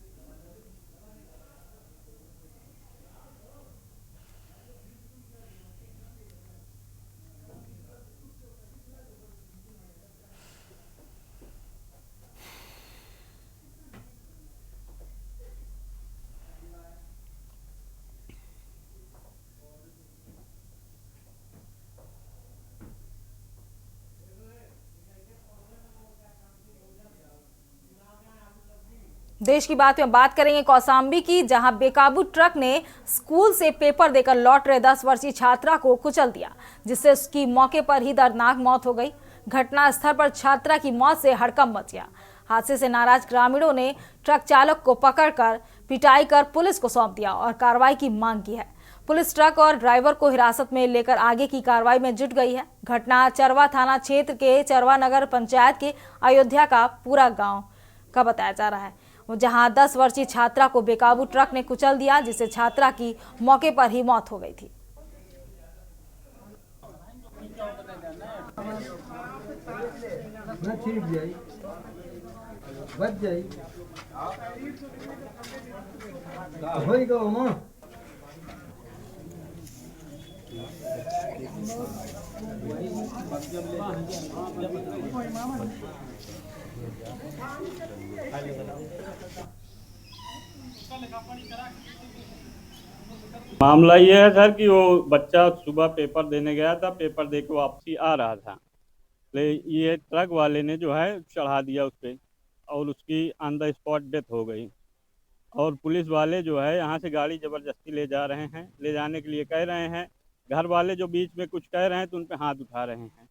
देश की बात में बात करेंगे कौशाम्बी की, जहां बेकाबू ट्रक ने स्कूल से पेपर देकर लौट रहे 10 वर्षीय छात्रा को कुचल दिया, जिससे उसकी मौके पर ही दर्दनाक मौत हो गई। घटना स्थल पर छात्रा की मौत से हड़कंप मच गया। हादसे से नाराज ग्रामीणों ने ट्रक चालक को पकड़कर पिटाई कर पुलिस को सौंप दिया और कार्रवाई की मांग की है। पुलिस ट्रक और ड्राइवर को हिरासत में लेकर आगे की कार्रवाई में जुट गई है। घटना चरवा थाना क्षेत्र के चरवा नगर पंचायत के अयोध्या का पूरा गाँव का बताया जा रहा है, जहां 10 वर्षीय छात्रा को बेकाबू ट्रक ने कुचल दिया, जिससे छात्रा की मौके पर ही मौत हो गई थी।
मामला ये है सर कि वो बच्चा सुबह पेपर देने गया था, पेपर दे के वापसी आ रहा था, ये ट्रक वाले ने जो है चढ़ा दिया उस पर और उसकी ऑन द स्पॉट डेथ हो गई। और पुलिस वाले जो है यहाँ से गाड़ी ज़बरदस्ती ले जा रहे हैं, ले जाने के लिए कह रहे हैं। घर वाले जो बीच में कुछ कह रहे हैं तो उन पे हाथ उठा रहे हैं।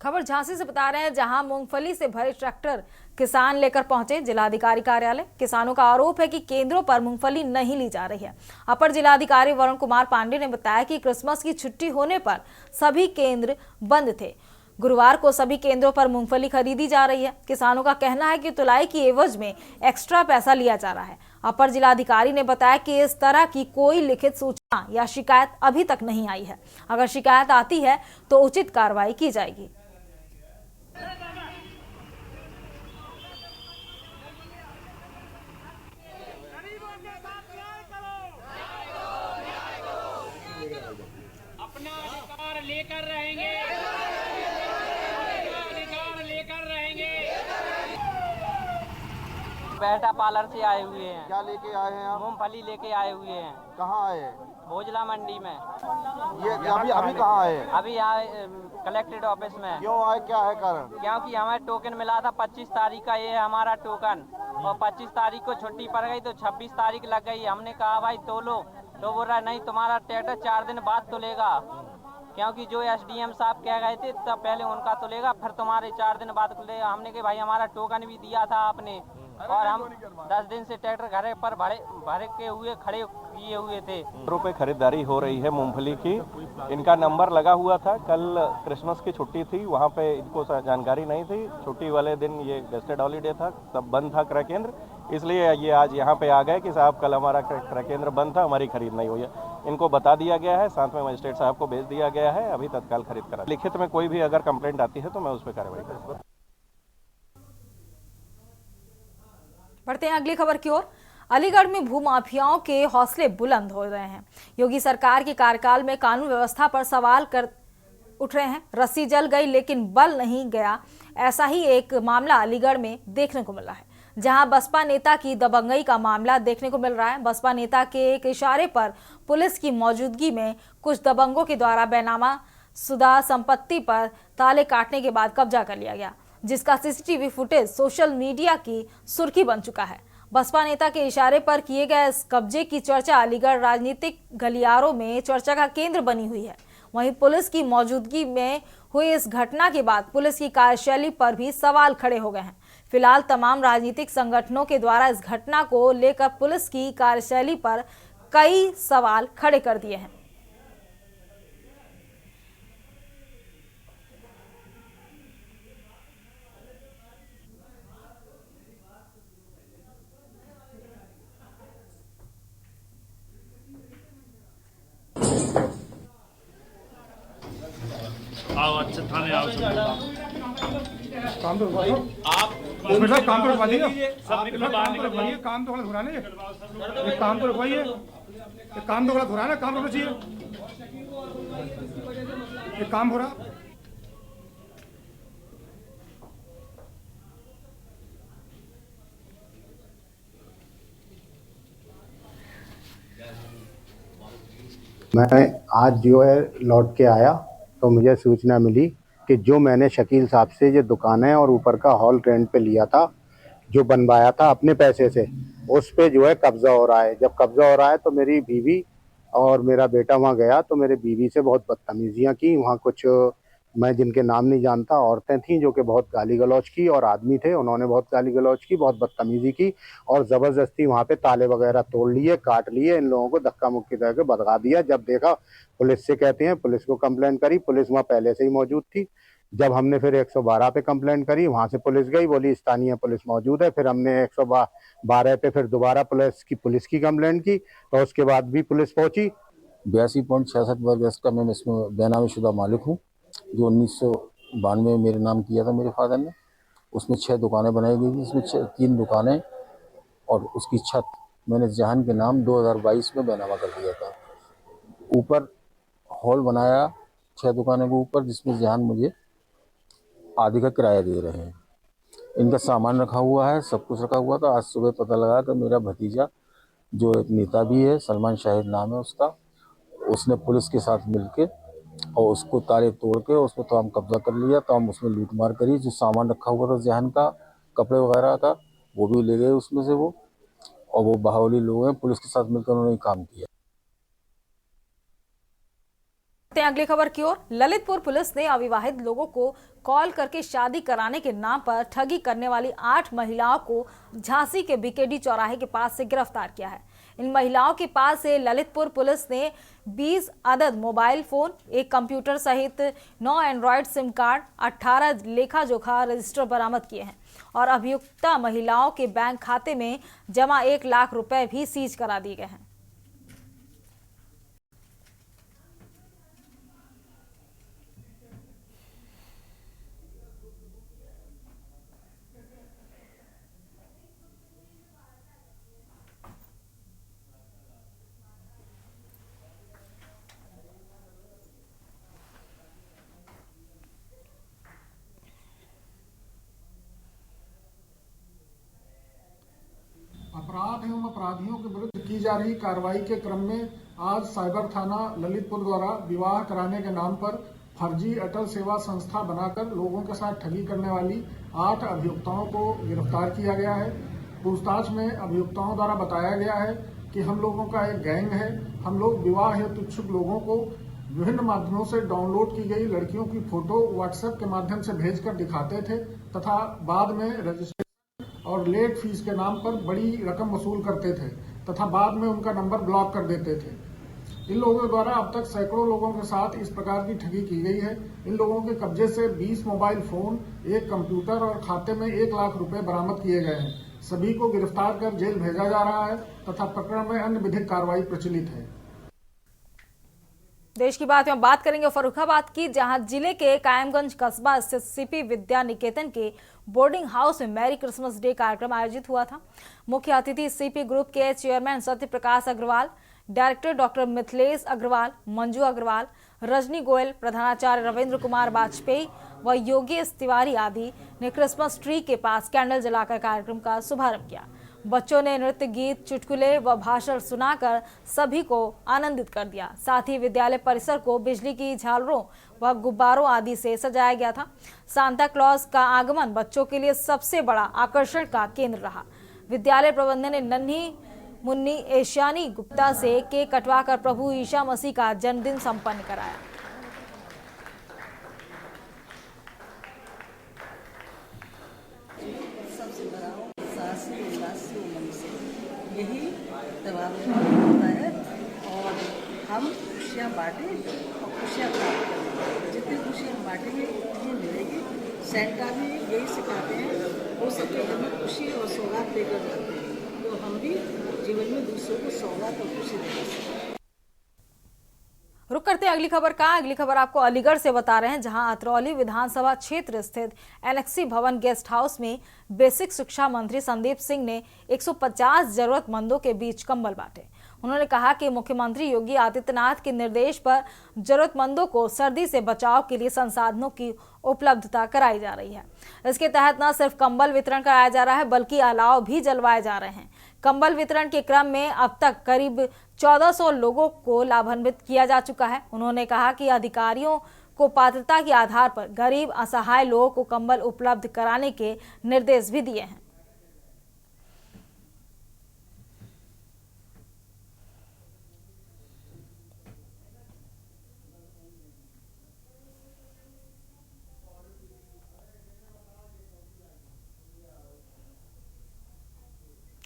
खबर झांसी से बता रहे हैं, जहां मूंगफली से भरे ट्रैक्टर किसान लेकर पहुंचे जिलाधिकारी कार्यालय। किसानों का आरोप है कि केंद्रों पर मूंगफली नहीं ली जा रही है। अपर जिलाधिकारी वरुण कुमार पांडे ने बताया कि क्रिसमस की छुट्टी होने पर सभी केंद्र बंद थे। गुरुवार को सभी केंद्रों पर मूंगफली खरीदी जा रही है। किसानों का कहना है कि तुलाई की एवज में एक्स्ट्रा पैसा लिया जा रहा है। अपर जिलाधिकारी ने बताया कि इस तरह की कोई लिखित सूचना या शिकायत अभी तक नहीं आई है। अगर शिकायत आती है तो उचित कार्रवाई की जाएगी।
अपना अधिकार लेकर रहेंगे,
बैठा पार्लर से आए हुए हैं।
क्या लेके आए हैं आप?
मूंगफली लेके आए हुए हैं।
कहाँ आए?
भोजला मंडी में।
ये अभी कहाँ आए?
अभी आए कलेक्ट्रेट ऑफिस में।
क्यों आए, क्या है कारण?
क्योंकि हमें टोकन मिला था 25 तारीख का, ये है हमारा टोकन, और 25 तारीख को छुट्टी पड़ गई तो 26 तारीख लग गई। हमने कहा भाई तोलो, तो बोल रहा नहीं तुम्हारा ट्रैक्टर 4 दिन बाद तुलेगा, क्योंकि जो एसडीएम साहब कह गए थे तब पहले उनका तुलेगा, फिर तुम्हारे 4 दिन बाद खुलेगा। हमने कहा भाई हमारा टोकन भी दिया था आपने, और हम 10 दिन से ट्रैक्टर घरे पर भरे के हुए खड़े किए हुए थे।
रुपए खरीदारी हो रही है मूंगफली की। इनका नंबर लगा हुआ था। कल क्रिसमस की छुट्टी थी, वहाँ पे इनको जानकारी नहीं थी। छुट्टी वाले दिन ये गेस्टेड हॉलीडे था, तब बंद था क्रय केंद्र, इसलिए ये आज यहाँ पे आ गए कि साहब कल हमारा क्रय केंद्र बंद था, हमारी खरीद नहीं हुई है। इनको बता दिया गया है, साथ में मजिस्ट्रेट साहब को भेज दिया गया है, अभी तत्काल खरीद करा। लिखित में कोई भी अगर कंप्लेंट आती है तो मैं उस पर कार्रवाई करूँगा।
बढ़ते हैं अगली खबर की ओर। अलीगढ़ में भूमाफियाओं के हौसले बुलंद हो रहे हैं। योगी सरकार के कार्यकाल में कानून व्यवस्था पर सवाल कर उठ रहे हैं। रस्सी जल गई लेकिन बल नहीं गया, ऐसा ही एक मामला अलीगढ़ में देखने को मिला है, जहां बसपा नेता की दबंगई का मामला देखने को मिल रहा है। बसपा नेता के एक इशारे पर पुलिस की मौजूदगी में कुछ दबंगों के द्वारा बेनामा शुदा संपत्ति पर ताले काटने के बाद कब्जा कर लिया गया, जिसका सीसीटीवी फुटेज सोशल मीडिया की सुर्खी बन चुका है। बसपा नेता के इशारे पर किए गए इस कब्जे की चर्चा अलीगढ़ राजनीतिक गलियारों में चर्चा का केंद्र बनी हुई है। वहीं पुलिस की मौजूदगी में हुई इस घटना के बाद पुलिस की कार्यशैली पर भी सवाल खड़े हो गए हैं। फिलहाल तमाम राजनीतिक संगठनों के द्वारा इस घटना को लेकर पुलिस की कार्यशैली पर कई सवाल खड़े कर दिए हैं।
आओ अच्छे थाने आओ
काम तो
आप
काम तो रखवा दीजिए
काम
तो गलत हो रहा है ना, ये काम तो रखवाइए, काम तो गलत हो रहा है ना, काम होना चाहिए, ये काम हो रहा।
मैं आज जो है लौट के आया तो मुझे सूचना मिली कि जो मैंने शकील साहब से ये दुकान है और ऊपर का हॉल रेंट पे लिया था, जो बनवाया था अपने पैसे से, उस पे जो है कब्जा हो रहा है। जब कब्जा हो रहा है तो मेरी बीवी और मेरा बेटा वहाँ गया तो मेरे बीवी से बहुत बदतमीजियाँ की। वहाँ कुछ मैं जिनके नाम नहीं जानता औरतें थीं जो कि बहुत गाली गलौज की, और आदमी थे उन्होंने बहुत गाली गलौज की, बहुत बदतमीजी की और ज़बरदस्ती वहाँ पे ताले वगैरह तोड़ लिए, काट लिए, इन लोगों को धक्का मुक्की करके भगा दिया। जब देखा पुलिस से कहते हैं, पुलिस को कंप्लेंट करी, पुलिस वहाँ पहले से ही मौजूद थी। जब हमने फिर 112 पे कंप्लेंट करी, वहाँ से पुलिस गई, बोली स्थानीय पुलिस मौजूद है। फिर हमने 112 पे फिर दोबारा पुलिस की कंप्लेंट की तो उसके बाद भी पुलिस पहुंची।
82.66 वर्ग गज का मैं इसमें बेनामी शुदा मालिक हूँ, जो 1992 में मेरे नाम किया था मेरे फादर ने। उसमें 6 दुकानें बनाई गई थी, इसमें 3 दुकानें और उसकी छत मैंने जहान के नाम 2022 में बेनामा कर दिया था। ऊपर हॉल बनाया 6 दुकानों के ऊपर, जिसमें जहान मुझे आधी का किराया दे रहे हैं। इनका सामान रखा हुआ है, सब कुछ रखा हुआ था। आज सुबह पता लगा कि मेरा भतीजा जो एक नेता भी है, सलमान शाहिद नाम है उसका, उसने पुलिस के साथ मिलके और उसको ताले तोड़ के उसमें तो हम कब्जा कर लिया। तो हम उसमें लूट मार करी, जो सामान रखा हुआ था जहान का, कपड़े वगैरह था, वो भी ले गए उसमें से वो, और वो बाहुली लोग हैं, पुलिस के साथ मिलकर उन्होंने काम किया।
अगली खबर की ओर। ललितपुर पुलिस ने अविवाहित लोगों को कॉल करके शादी कराने के नाम पर ठगी करने वाली 8 महिलाओं को झांसी के बीकेडी चौराहे के पास से गिरफ्तार किया है। इन महिलाओं के पास से ललितपुर पुलिस ने 20 अदद मोबाइल फोन, एक कंप्यूटर सहित 9 एंड्रॉयड सिम कार्ड, 18 लेखा जोखा रजिस्टर बरामद किए हैं और अभियुक्ता महिलाओं के बैंक खाते में जमा 1 लाख रुपए भी सीज करा दिए गए हैं।
अपराध एवं अपराधियों के विरुद्ध की जा रही कार्रवाई के क्रम में आज साइबर थाना ललितपुर द्वारा विवाह कराने के नाम पर फर्जी अटल सेवा संस्था बनाकर लोगों के साथ ठगी करने वाली 8 अभियुक्ताओं को गिरफ्तार किया गया है। पूछताछ में अभियुक्ताओं द्वारा बताया गया है कि हम लोगों का एक गैंग है। हम लोग विवाह हेतु इच्छुक लोगों को विभिन्न माध्यमों से डाउनलोड की गई लड़कियों की फोटो व्हाट्सएप के माध्यम से भेजकर दिखाते थे तथा बाद में रजिस्ट्रेशन और लेट फीस के नाम पर बड़ी रकम वसूल करते थे तथा बाद में उनका नंबर ब्लॉक कर देते थे। इन लोगों द्वारा अब तक सैकड़ों लोगों के साथ इस प्रकार की ठगी की गई है। इन लोगों के कब्जे से 20 मोबाइल फोन, 1 कंप्यूटर और खाते में 1 लाख रुपए बरामद किए गए हैं। सभी को गिरफ्तार कर जेल भेजा जा रहा है तथा प्रकरण में अन्य विधिक कार्रवाई प्रचलित है।
देश की बात में बात करेंगे फर्रुखाबाद की, जहां जिले के कायमगंज कस्बा स्थित सीपी विद्या निकेतन के बोर्डिंग हाउस में मैरी क्रिसमस डे कार्यक्रम आयोजित हुआ था। मुख्य अतिथि सीपी ग्रुप के chairman Satya Prakash Agarwal, director doctor Mithilesh Agarwal, Manju Agarwal, Rajni Goyal, प्रधानाचार्य रविंद्र कुमार वाजपेयी व योगेश तिवारी आदि ने क्रिसमस ट्री के पास कैंडल जलाकर कार्यक्रम का शुभारंभ किया। बच्चों ने नृत्य, गीत, चुटकुले व भाषण सुनाकर सभी को आनंदित कर दिया। साथ ही विद्यालय परिसर को बिजली की झालरों व गुब्बारों आदि से सजाया गया था। सांता क्लॉज का आगमन बच्चों के लिए सबसे बड़ा आकर्षण का केंद्र रहा। विद्यालय प्रबंधन ने नन्ही मुन्नी एशियानी गुप्ता से केक कटवाकर प्रभु ईसा मसीह का जन्मदिन संपन्न कराया।
यही त्यौहार होता है और हम खुशियाँ बांटें और खुशियाँ प्राप्त करें। जितनी खुशी हम बांटेंगे उतनी मिलेगी। सेंटा भी यही सिखाते हैं, वो सबके घर में खुशी और सौगात लेकर जाते हैं, तो हम भी जीवन में दूसरों को सौगात और खुशी दे सकते हैं।
रुक करते हैं अगली खबर कहाँ? अगली खबर आपको अलीगढ़ से बता रहे हैं, जहां अतरौली विधानसभा क्षेत्र स्थित एनेक्सी भवन गेस्ट हाउस में बेसिक शिक्षा मंत्री संदीप सिंह ने 150 जरूरतमंदों के बीच कंबल बांटे। उन्होंने कहा कि मुख्यमंत्री योगी आदित्यनाथ के निर्देश पर जरूरतमंदों को सर्दी से बचाव के लिए संसाधनों की उपलब्धता कराई जा रही है। इसके तहत न सिर्फ कंबल वितरण कराया जा रहा है, बल्कि अलाव भी जलवाए जा रहे हैं। कंबल वितरण के क्रम में अब तक करीब 1400 लोगों को लाभान्वित किया जा चुका है। उन्होंने कहा कि अधिकारियों को पात्रता के आधार पर गरीब असहाय लोगों को कंबल उपलब्ध कराने के निर्देश भी दिए हैं।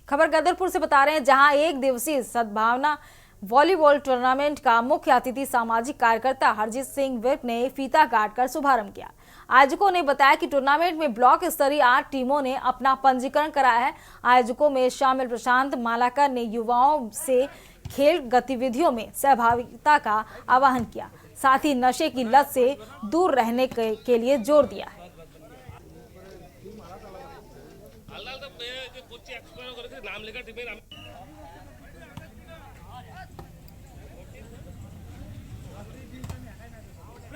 खबर गदरपुर से बता रहे हैं, जहां एक दिवसीय सद्भावना वॉलीबॉल टूर्नामेंट का मुख्य अतिथि सामाजिक कार्यकर्ता हरजीत सिंह विर्क ने फीता काटकर शुभारंभ किया। आयोजकों ने बताया कि टूर्नामेंट में ब्लॉक स्तरीय 8 टीमों ने अपना पंजीकरण कराया है। आयोजकों में शामिल प्रशांत मालाकर ने युवाओं से खेल गतिविधियों में सहभागिता का आह्वान किया, साथ ही नशे की लत से दूर रहने के लिए जोर दिया।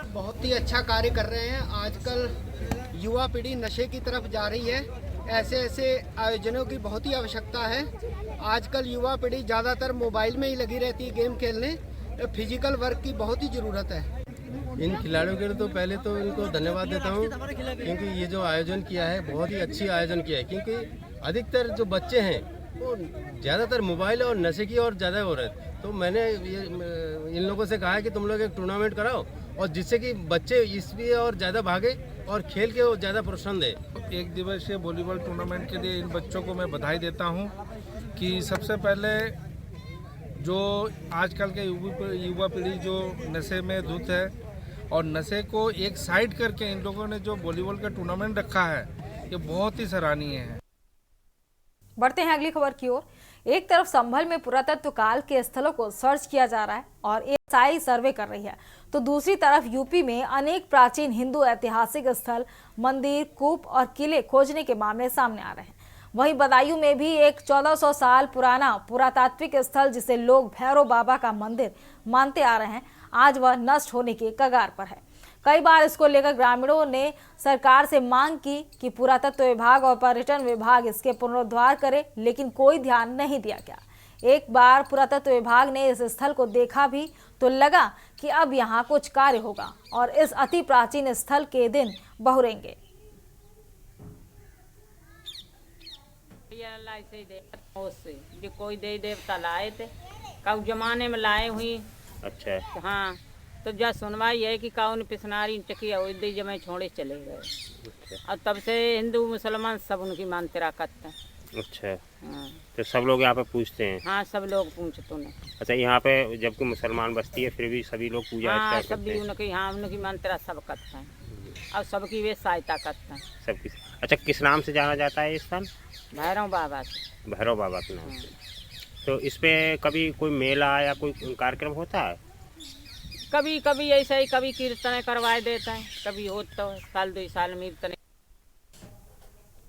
बहुत ही अच्छा कार्य कर रहे हैं। आजकल युवा पीढ़ी नशे की तरफ जा रही है। ऐसे आयोजनों की बहुत ही आवश्यकता है। आजकल युवा पीढ़ी ज़्यादातर मोबाइल में ही लगी रहती है गेम खेलने। फिजिकल वर्क की बहुत ही ज़रूरत है।
इन खिलाड़ियों के लिए तो पहले तो इनको धन्यवाद देता हूँ, क्योंकि ये जो आयोजन किया है बहुत ही अच्छी आयोजन किया है। क्योंकि अधिकतर जो बच्चे हैं वो ज़्यादातर मोबाइल और नशे की और ज़्यादा हो रहे थे। तो मैंने इन लोगों से कहा है कि तुम लोग एक टूर्नामेंट कराओ, और जिससे कि बच्चे इसलिए और ज़्यादा भागे और खेल के वो ज़्यादा प्रोत्साहन दे।
एक दिवसीय वॉलीबॉल टूर्नामेंट के लिए इन बच्चों को मैं बधाई देता हूँ कि सबसे पहले जो आजकल के युवा पीढ़ी जो नशे में धुत है और नशे को एक साइड करके इन लोगों ने जो वॉलीबॉल का टूर्नामेंट रखा है, ये बहुत ही सराहनीय है।
बढ़ते हैं अगली खबर की ओर। एक तरफ संभल में पुरातत्व काल के स्थलों को सर्च किया जा रहा है और एएसआई सर्वे कर रही है, तो दूसरी तरफ यूपी में अनेक प्राचीन हिंदू ऐतिहासिक स्थल, मंदिर, कूप और किले खोजने के मामले सामने आ रहे हैं। वहीं बदायूं में भी एक 1400 साल पुराना पुरातात्विक स्थल, जिसे लोग भैरव बाबा का मंदिर मानते आ रहे हैं, आज वह नष्ट होने के कगार पर है। कई बार इसको लेकर ग्रामीणों ने सरकार से मांग की कि पुरातत्व विभाग और पर्यटन विभाग इसके पुनरुद्धार करे, लेकिन कोई ध्यान नहीं दिया गया। एक बार पुरातत्व विभाग ने इस स्थल को देखा भी तो लगा कि अब यहाँ कुछ कार्य होगा और इस अति प्राचीन स्थल के दिन बहुरेंगे।
जो कोई देवी देवता लाए थे, कब जमाने में लाए हुई। अच्छा हाँ, तो जो सुनवाई है कि कौन पिसनारी चकिया हुई जमे छोड़े चले गए। अच्छा। और तब से हिंदू मुसलमान सब उनकी मानते रखते हैं। अच्छा हाँ।
तो सब लोग यहाँ पे पूछते हैं?
हाँ, सब लोग पूछते हैं।
अच्छा, यहाँ पे जबकि मुसलमान बस्ती है फिर भी सभी लोग पूजा
हाँ,
करते हैं?
सभी उनकी हाँ उनकी मानते सब करते हैं और सबकी वे सहायता करते हैं
सबकी। अच्छा, किस नाम से जाना जाता है इस स्थान?
भैरव बाबा से।
भैरव बाबा के नाम से। तो इस पे कभी कोई मेला या कोई कार्यक्रम होता है?
कभी कभी ऐसा ही, कभी कीर्तन करवाए देते हैं, कभी होता है साल 2 साल में कीर्तन।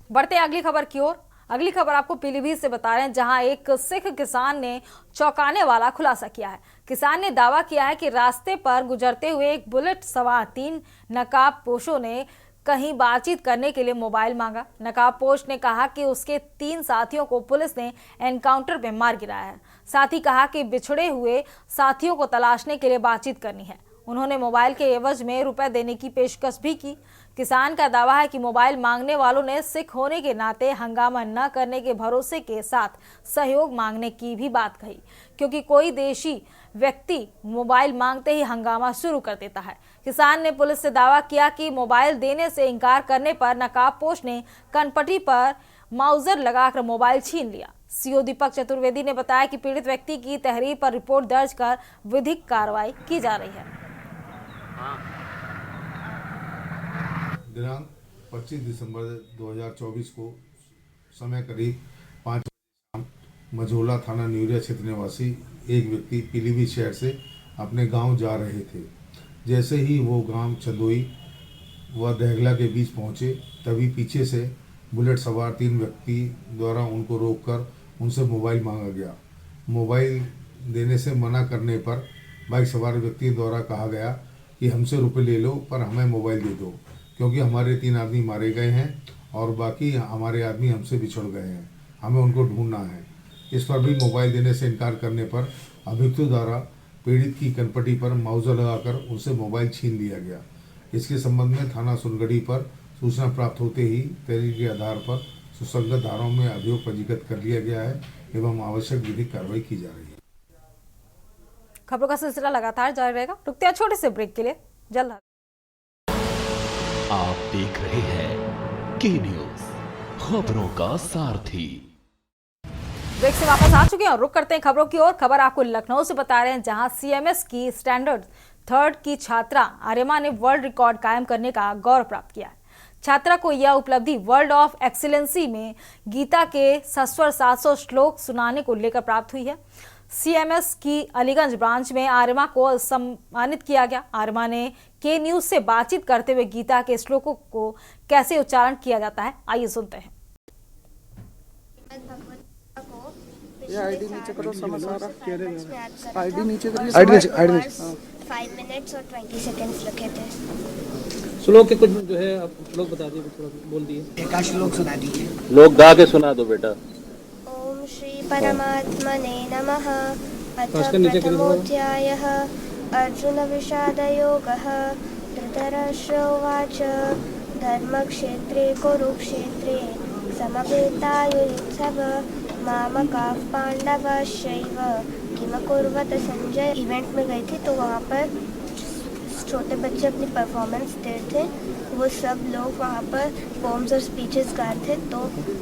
बढ़ते अगली खबर की ओर। अगली खबर आपको पीलीभीत से बता रहे हैं, जहां एक सिख किसान ने चौंकाने वाला खुलासा किया है। किसान ने दावा किया है कि रास्ते पर गुजरते हुए एक बुलेट सवार 3 नकाबपोशों ने कहीं बातचीत करने के लिए मोबाइल मांगा। नकाबपोश ने कहा कि उसके 3 साथियों को पुलिस ने एनकाउंटर में मार गिराया है। साथ ही कहा कि बिछड़े हुए साथियों को तलाशने के लिए बातचीत करनी है। उन्होंने मोबाइल के एवज में रुपए देने की पेशकश भी की। किसान का दावा है कि मोबाइल मांगने वालों ने सिख होने के नाते हंगामा न करने के भरोसे के साथ सहयोग मांगने की भी बात कही, क्योंकि कोई देशी व्यक्ति मोबाइल मांगते ही हंगामा शुरू कर देता है। किसान ने पुलिस से दावा किया कि मोबाइल देने से इनकार करने पर नकाबपोश ने कनपटी पर माउजर लगाकर मोबाइल छीन लिया। सीओ दीपक चतुर्वेदी ने बताया कि पीड़ित व्यक्ति की तहरीर पर रिपोर्ट दर्ज कर विधिक कार्रवाई की जा रही है।
दिनांक 25 दिसंबर 2024 को समय करीब 5 बजे शाम मझोला थाना न्यूरिया क्षेत्र निवासी एक व्यक्ति पीलीभीत शहर से अपने गांव जा रहे थे। जैसे ही वो गांव चंदोई व देहगला के बीच पहुंचे, तभी पीछे से बुलेट सवार 3 व्यक्ति द्वारा उनको रोककर उनसे मोबाइल मांगा गया। मोबाइल देने से मना करने पर बाइक सवार व्यक्ति द्वारा कहा गया कि हमसे रुपए ले लो पर हमें मोबाइल दे दो, क्योंकि हमारे 3 आदमी मारे गए हैं और बाकी हमारे आदमी हमसे बिछड़ गए हैं, हमें उनको ढूंढना है। इस पर भी मोबाइल देने से इनकार करने पर अभियुक्तों द्वारा पीड़ित की कनपटी पर मुआवजा लगाकर उनसे मोबाइल छीन लिया गया। इसके संबंध में थाना सुनगढ़ी पर सूचना प्राप्त होते ही तहरीर के आधार पर सुसंगत धाराओं में अभियोग पंजीकृत कर लिया गया है एवं आवश्यक विधिक कार्रवाई की जा रही है।
खबरों का सिलसिला लगातार जारी रहेगा। रुकते हैं छोटे से ब्रेक के लिए, जल्द।
आप देख रहे हैं के न्यूज, खबरों का सारथी।
ब्रेक से वापस आ चुके हैं और रुक करते हैं खबरों की ओर। खबर आपको लखनऊ से बता रहे हैं, जहां सीएमएस की स्टैंडर्ड 3rd की छात्रा आर्यमा ने वर्ल्ड रिकॉर्ड कायम करने का गौरव प्राप्त किया है। छात्रा को यह उपलब्धि वर्ल्ड ऑफ एक्सीलेंसी में गीता के सस्वर 700 श्लोक सुनाने को लेकर प्राप्त हुई है। सीएमएस की अलीगंज ब्रांच में आर्यमा को सम्मानित किया गया। आर्यमा ने के न्यूज से बातचीत करते हुए गीता के श्लोकों को कैसे उच्चारण किया जाता है, आइए सुनते हैं।
आईडी नीचे करो, समझ आ रहा।
आईडी नीचे करिए,
आईडी
5 मिनट्स और 20 सेकंड्स रखे थे।
श्लोक के कुछ जो है आप श्लोक बता दिए, कुछ बोल दिए।
एक श्लोक सुना दीजिए।
लोग गा के सुना दो बेटा।
ओम श्री परमात्मने नमः। अथ प्रथमोऽध्यायः अर्जुन विषाद योगः। धृतराष्ट्र उवाच धर्मक्षेत्रे कुरुक्षेत्रे समवेतायुत्सव मामकाः पांडवश्चैव किमकुर्वत संजय। इवेंट में गई थी तो वहाँ पर छोटे बच्चे अपनी परफॉर्मेंस दे रहे थे, वो सब लोग वहाँ पर पोम्स और स्पीचेस गा रहे थे। तो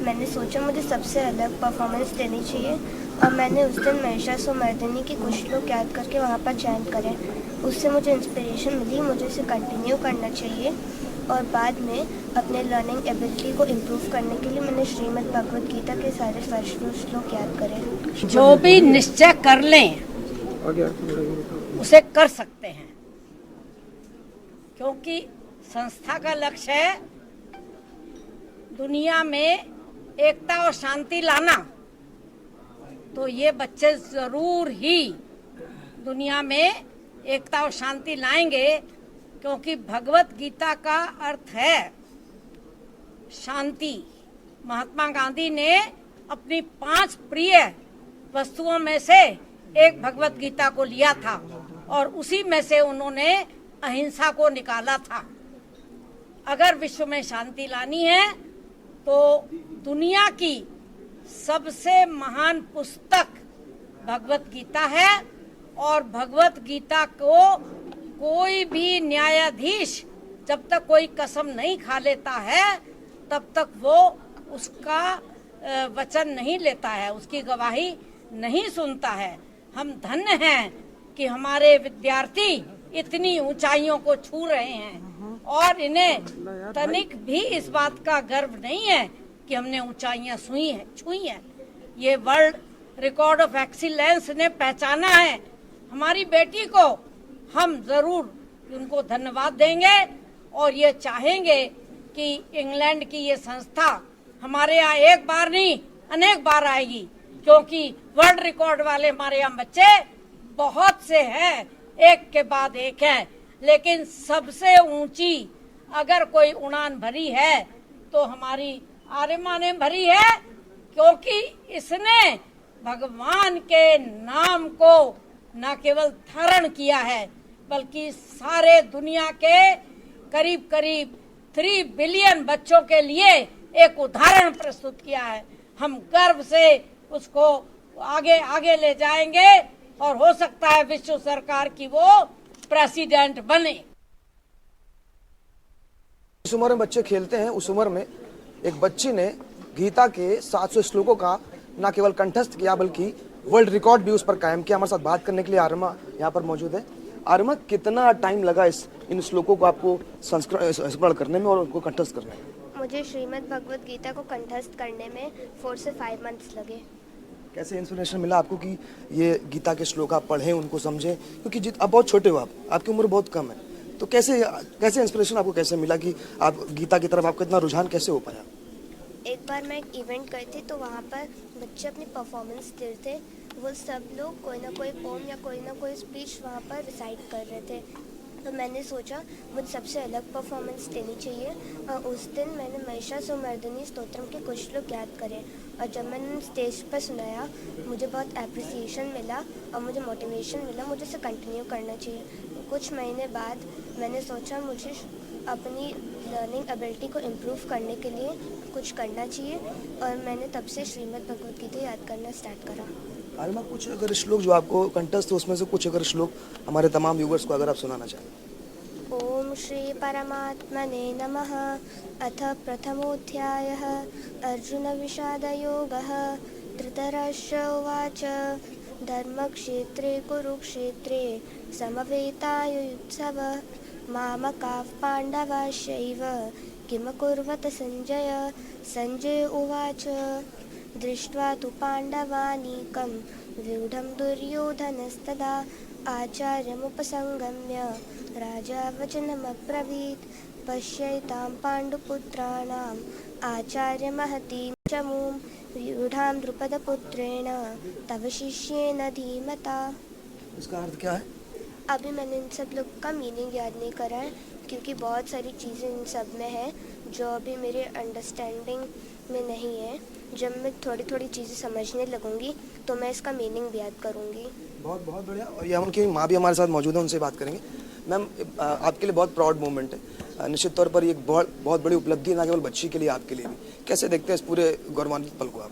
मैंने सोचा मुझे सबसे अलग परफॉर्मेंस देनी चाहिए और मैंने उस दिन महिषासुरमर्दिनी की कुछ लोग याद करके वहाँ पर चैंट करें। उससे मुझे इंस्पिरेशन मिली, मुझे इसे कंटिन्यू करना चाहिए और बाद में अपने लर्निंग एबिलिटी को इम्प्रूव करने के लिए मैंने श्रीमद् भगवद गीता के सारे श्लोक याद करे।
जो भी निश्चय कर लें उसे कर सकते हैं, क्योंकि संस्था का लक्ष्य है दुनिया में एकता और शांति लाना। तो ये बच्चे जरूर ही दुनिया में एकता और शांति लाएंगे, क्योंकि भगवत गीता का अर्थ है शांति। महात्मा गांधी ने अपनी 5 प्रिय वस्तुओं में से एक भगवत गीता को लिया था और उसी में से उन्होंने अहिंसा को निकाला था। अगर विश्व में शांति लानी है तो दुनिया की सबसे महान पुस्तक भगवत गीता है और भगवत गीता को कोई भी न्यायाधीश जब तक कोई कसम नहीं खा लेता है तब तक वो उसका वचन नहीं लेता है, उसकी गवाही नहीं सुनता है। हम धन्य हैं कि हमारे विद्यार्थी इतनी ऊंचाइयों को छू रहे हैं और इन्हें तनिक भी इस बात का गर्व नहीं है कि हमने ऊंचाइयां छुई हैं। ये वर्ल्ड रिकॉर्ड ऑफ एक्सीलेंस ने पहचाना है हमारी बेटी को। हम जरूर उनको धन्यवाद देंगे और ये चाहेंगे कि इंग्लैंड की ये संस्था हमारे यहाँ एक बार नहीं अनेक बार आएगी, क्योंकि वर्ल्ड रिकॉर्ड वाले हमारे यहाँ बच्चे बहुत से हैं, एक के बाद एक है, लेकिन सबसे ऊंची अगर कोई उड़ान भरी है तो हमारी आर्यमा ने भरी है, क्योंकि इसने भगवान के नाम को न केवल धारण किया है बल्कि सारे दुनिया के करीब करीब 3 बिलियन बच्चों के लिए एक उदाहरण प्रस्तुत किया है। हम गर्व से उसको आगे आगे ले जाएंगे और हो सकता है विश्व सरकार की वो प्रेसिडेंट बने।
इस उम्र में बच्चे खेलते हैं, उस उम्र में एक बच्ची ने गीता के 700 श्लोकों का न केवल कंठस्थ किया बल्कि वर्ल्ड रिकॉर्ड भी उस पर कायम किया। हमारे साथ बात करने के लिए आर्यमा यहाँ पर मौजूद है। आर्यमा, कितना टाइम लगा इन श्लोकों को आपको संस्मरण करने में और उनको कंठस्थ करने में? मुझे श्रीमद् भगवद गीता को कंठस्थ करने में 4 से 5 मंथ्स लगे। कैसे इंस्पिरेशन मिला आपको कि ये गीता के श्लोक आप पढ़ें, उनको समझें? क्योंकि अब बहुत छोटे हो आपकी उम्र बहुत कम है,
तो कैसे इंस्पिरेशन आपको कैसे मिला कि आप गीता की तरफ आपका इतना रुझान कैसे हो पाया?
एक बार मैं एक इवेंट गई थी तो वहाँ पर बच्चे अपनी परफॉर्मेंस दे रहे थे। वो सब लोग कोई ना कोई पोम या कोई ना कोई स्पीच वहाँ पर रिसाइट कर रहे थे। तो मैंने सोचा मुझे सबसे अलग परफॉर्मेंस देनी चाहिए और उस दिन मैंने महिषासुरमर्दिनी स्तोत्रम के कुछ श्लोक याद करे और जब मैंने स्टेज पर सुनाया मुझे बहुत एप्रिसिएशन मिला और मुझे मोटिवेशन मिला, मुझे इसे कंटिन्यू करना चाहिए। कुछ महीने बाद मैंने सोचा मुझे अपनी लर्निंग एबिलिटी को इम्प्रूव करने के लिए कुछ करना चाहिए और मैंने तब से श्रीमद् भगवद गीता याद करना स्टार्ट करा।
आर्यमा, कुछ अगर श्लोक जो आपको कंठस्थ हो उसमें से कुछ अगर श्लोक हमारे तमाम व्यूवर्स को अगर आप सुनाना चाहें।
ओम श्री परमात्मने नमः। अथ प्रथमोऽध्यायः अर्जुन विषाद योगः। धृतराष्ट्र उवाच धर्मक्षेत्रे कुरुक्षेत्रे समवेतायुत्सव मामकाः पाण्डवाश्चैव किमकुर्वत संजय। संजय उवाच दृष्ट्वा तु पाण्डवानीकं व्यूढं दुर्योधनस्तदा आचार्यमुपसंगम्य राजा वचनमब्रवीत् पश्यैतां पाण्डुपुत्राणाम् आचार्यमहतीं चमूं व्यूढां द्रुपदपुत्रेण तव शिष्येन धीमता।
इसका अर्थ क्या है?
अभी मैंने इन सब लोग का मीनिंग याद नहीं करा है क्योंकि बहुत सारी चीज़ें इन सब में है जो अभी मेरे अंडरस्टैंडिंग में नहीं है। जब मैं थोड़ी थोड़ी चीज़ें समझने लगूंगी तो मैं इसका मीनिंग भी याद करूंगी।
बहुत बहुत बढ़िया। और ये उनकी माँ भी हमारे साथ मौजूद है, उनसे बात करेंगे। मैम, आपके लिए बहुत प्राउड मोमेंट है, निश्चित तौर पर ये बहुत बड़ी उपलब्धि है, ना केवल बच्ची के लिए आपके लिए भी। कैसे देखते हैं इस पूरे गौरवान्वित पल को आप?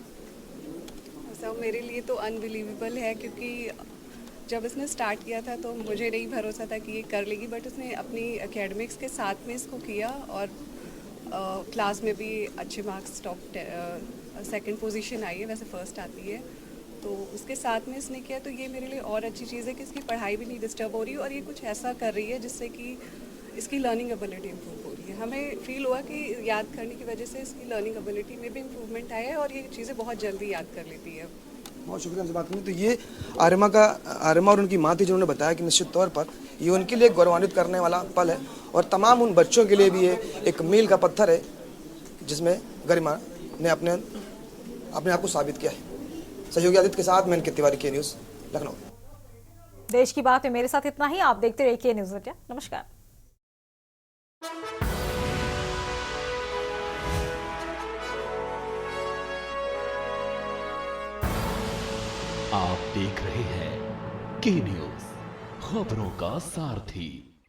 सर, मेरे लिए तो अनबिलीवेबल है क्योंकि जब इसने स्टार्ट किया था तो मुझे नहीं भरोसा था कि ये कर लेगी, बट उसने अपनी एकेडमिक्स के साथ में इसको किया और क्लास में भी अच्छे मार्क्स टॉप सेकंड पोजीशन आई है, वैसे फर्स्ट आती है, तो उसके साथ में इसने किया। तो ये मेरे लिए और अच्छी चीज़ है कि इसकी पढ़ाई भी नहीं डिस्टर्ब हो रही और ये कुछ ऐसा कर रही है जिससे कि इसकी लर्निंग एबिलिटी इम्प्रूव हो रही है। हमें फील हुआ कि याद करने की वजह से इसकी लर्निंग एबिलिटी में भी इम्प्रूवमेंट आया है और ये चीज़ें बहुत जल्दी याद कर लेती है।
बहुत शुक्रिया हमसे बात करने। तो ये आर्यमा और उनकी माँ थी जिन्होंने बताया कि निश्चित तौर पर ये उनके लिए गौरवान्वित करने वाला पल है और तमाम उन बच्चों के लिए भी ये एक मील का पत्थर है जिसमें गरिमा ने अपने आप को साबित किया है। सहयोगी आदित्य के साथ मैं इनके तिवारी, के न्यूज़, लखनऊ।
देश की बात में मेरे साथ इतना ही। आप देखते रहिए के न्यूज़ इंडिया। नमस्कार।
आप देख रहे हैं के न्यूज़, खबरों का सारथी।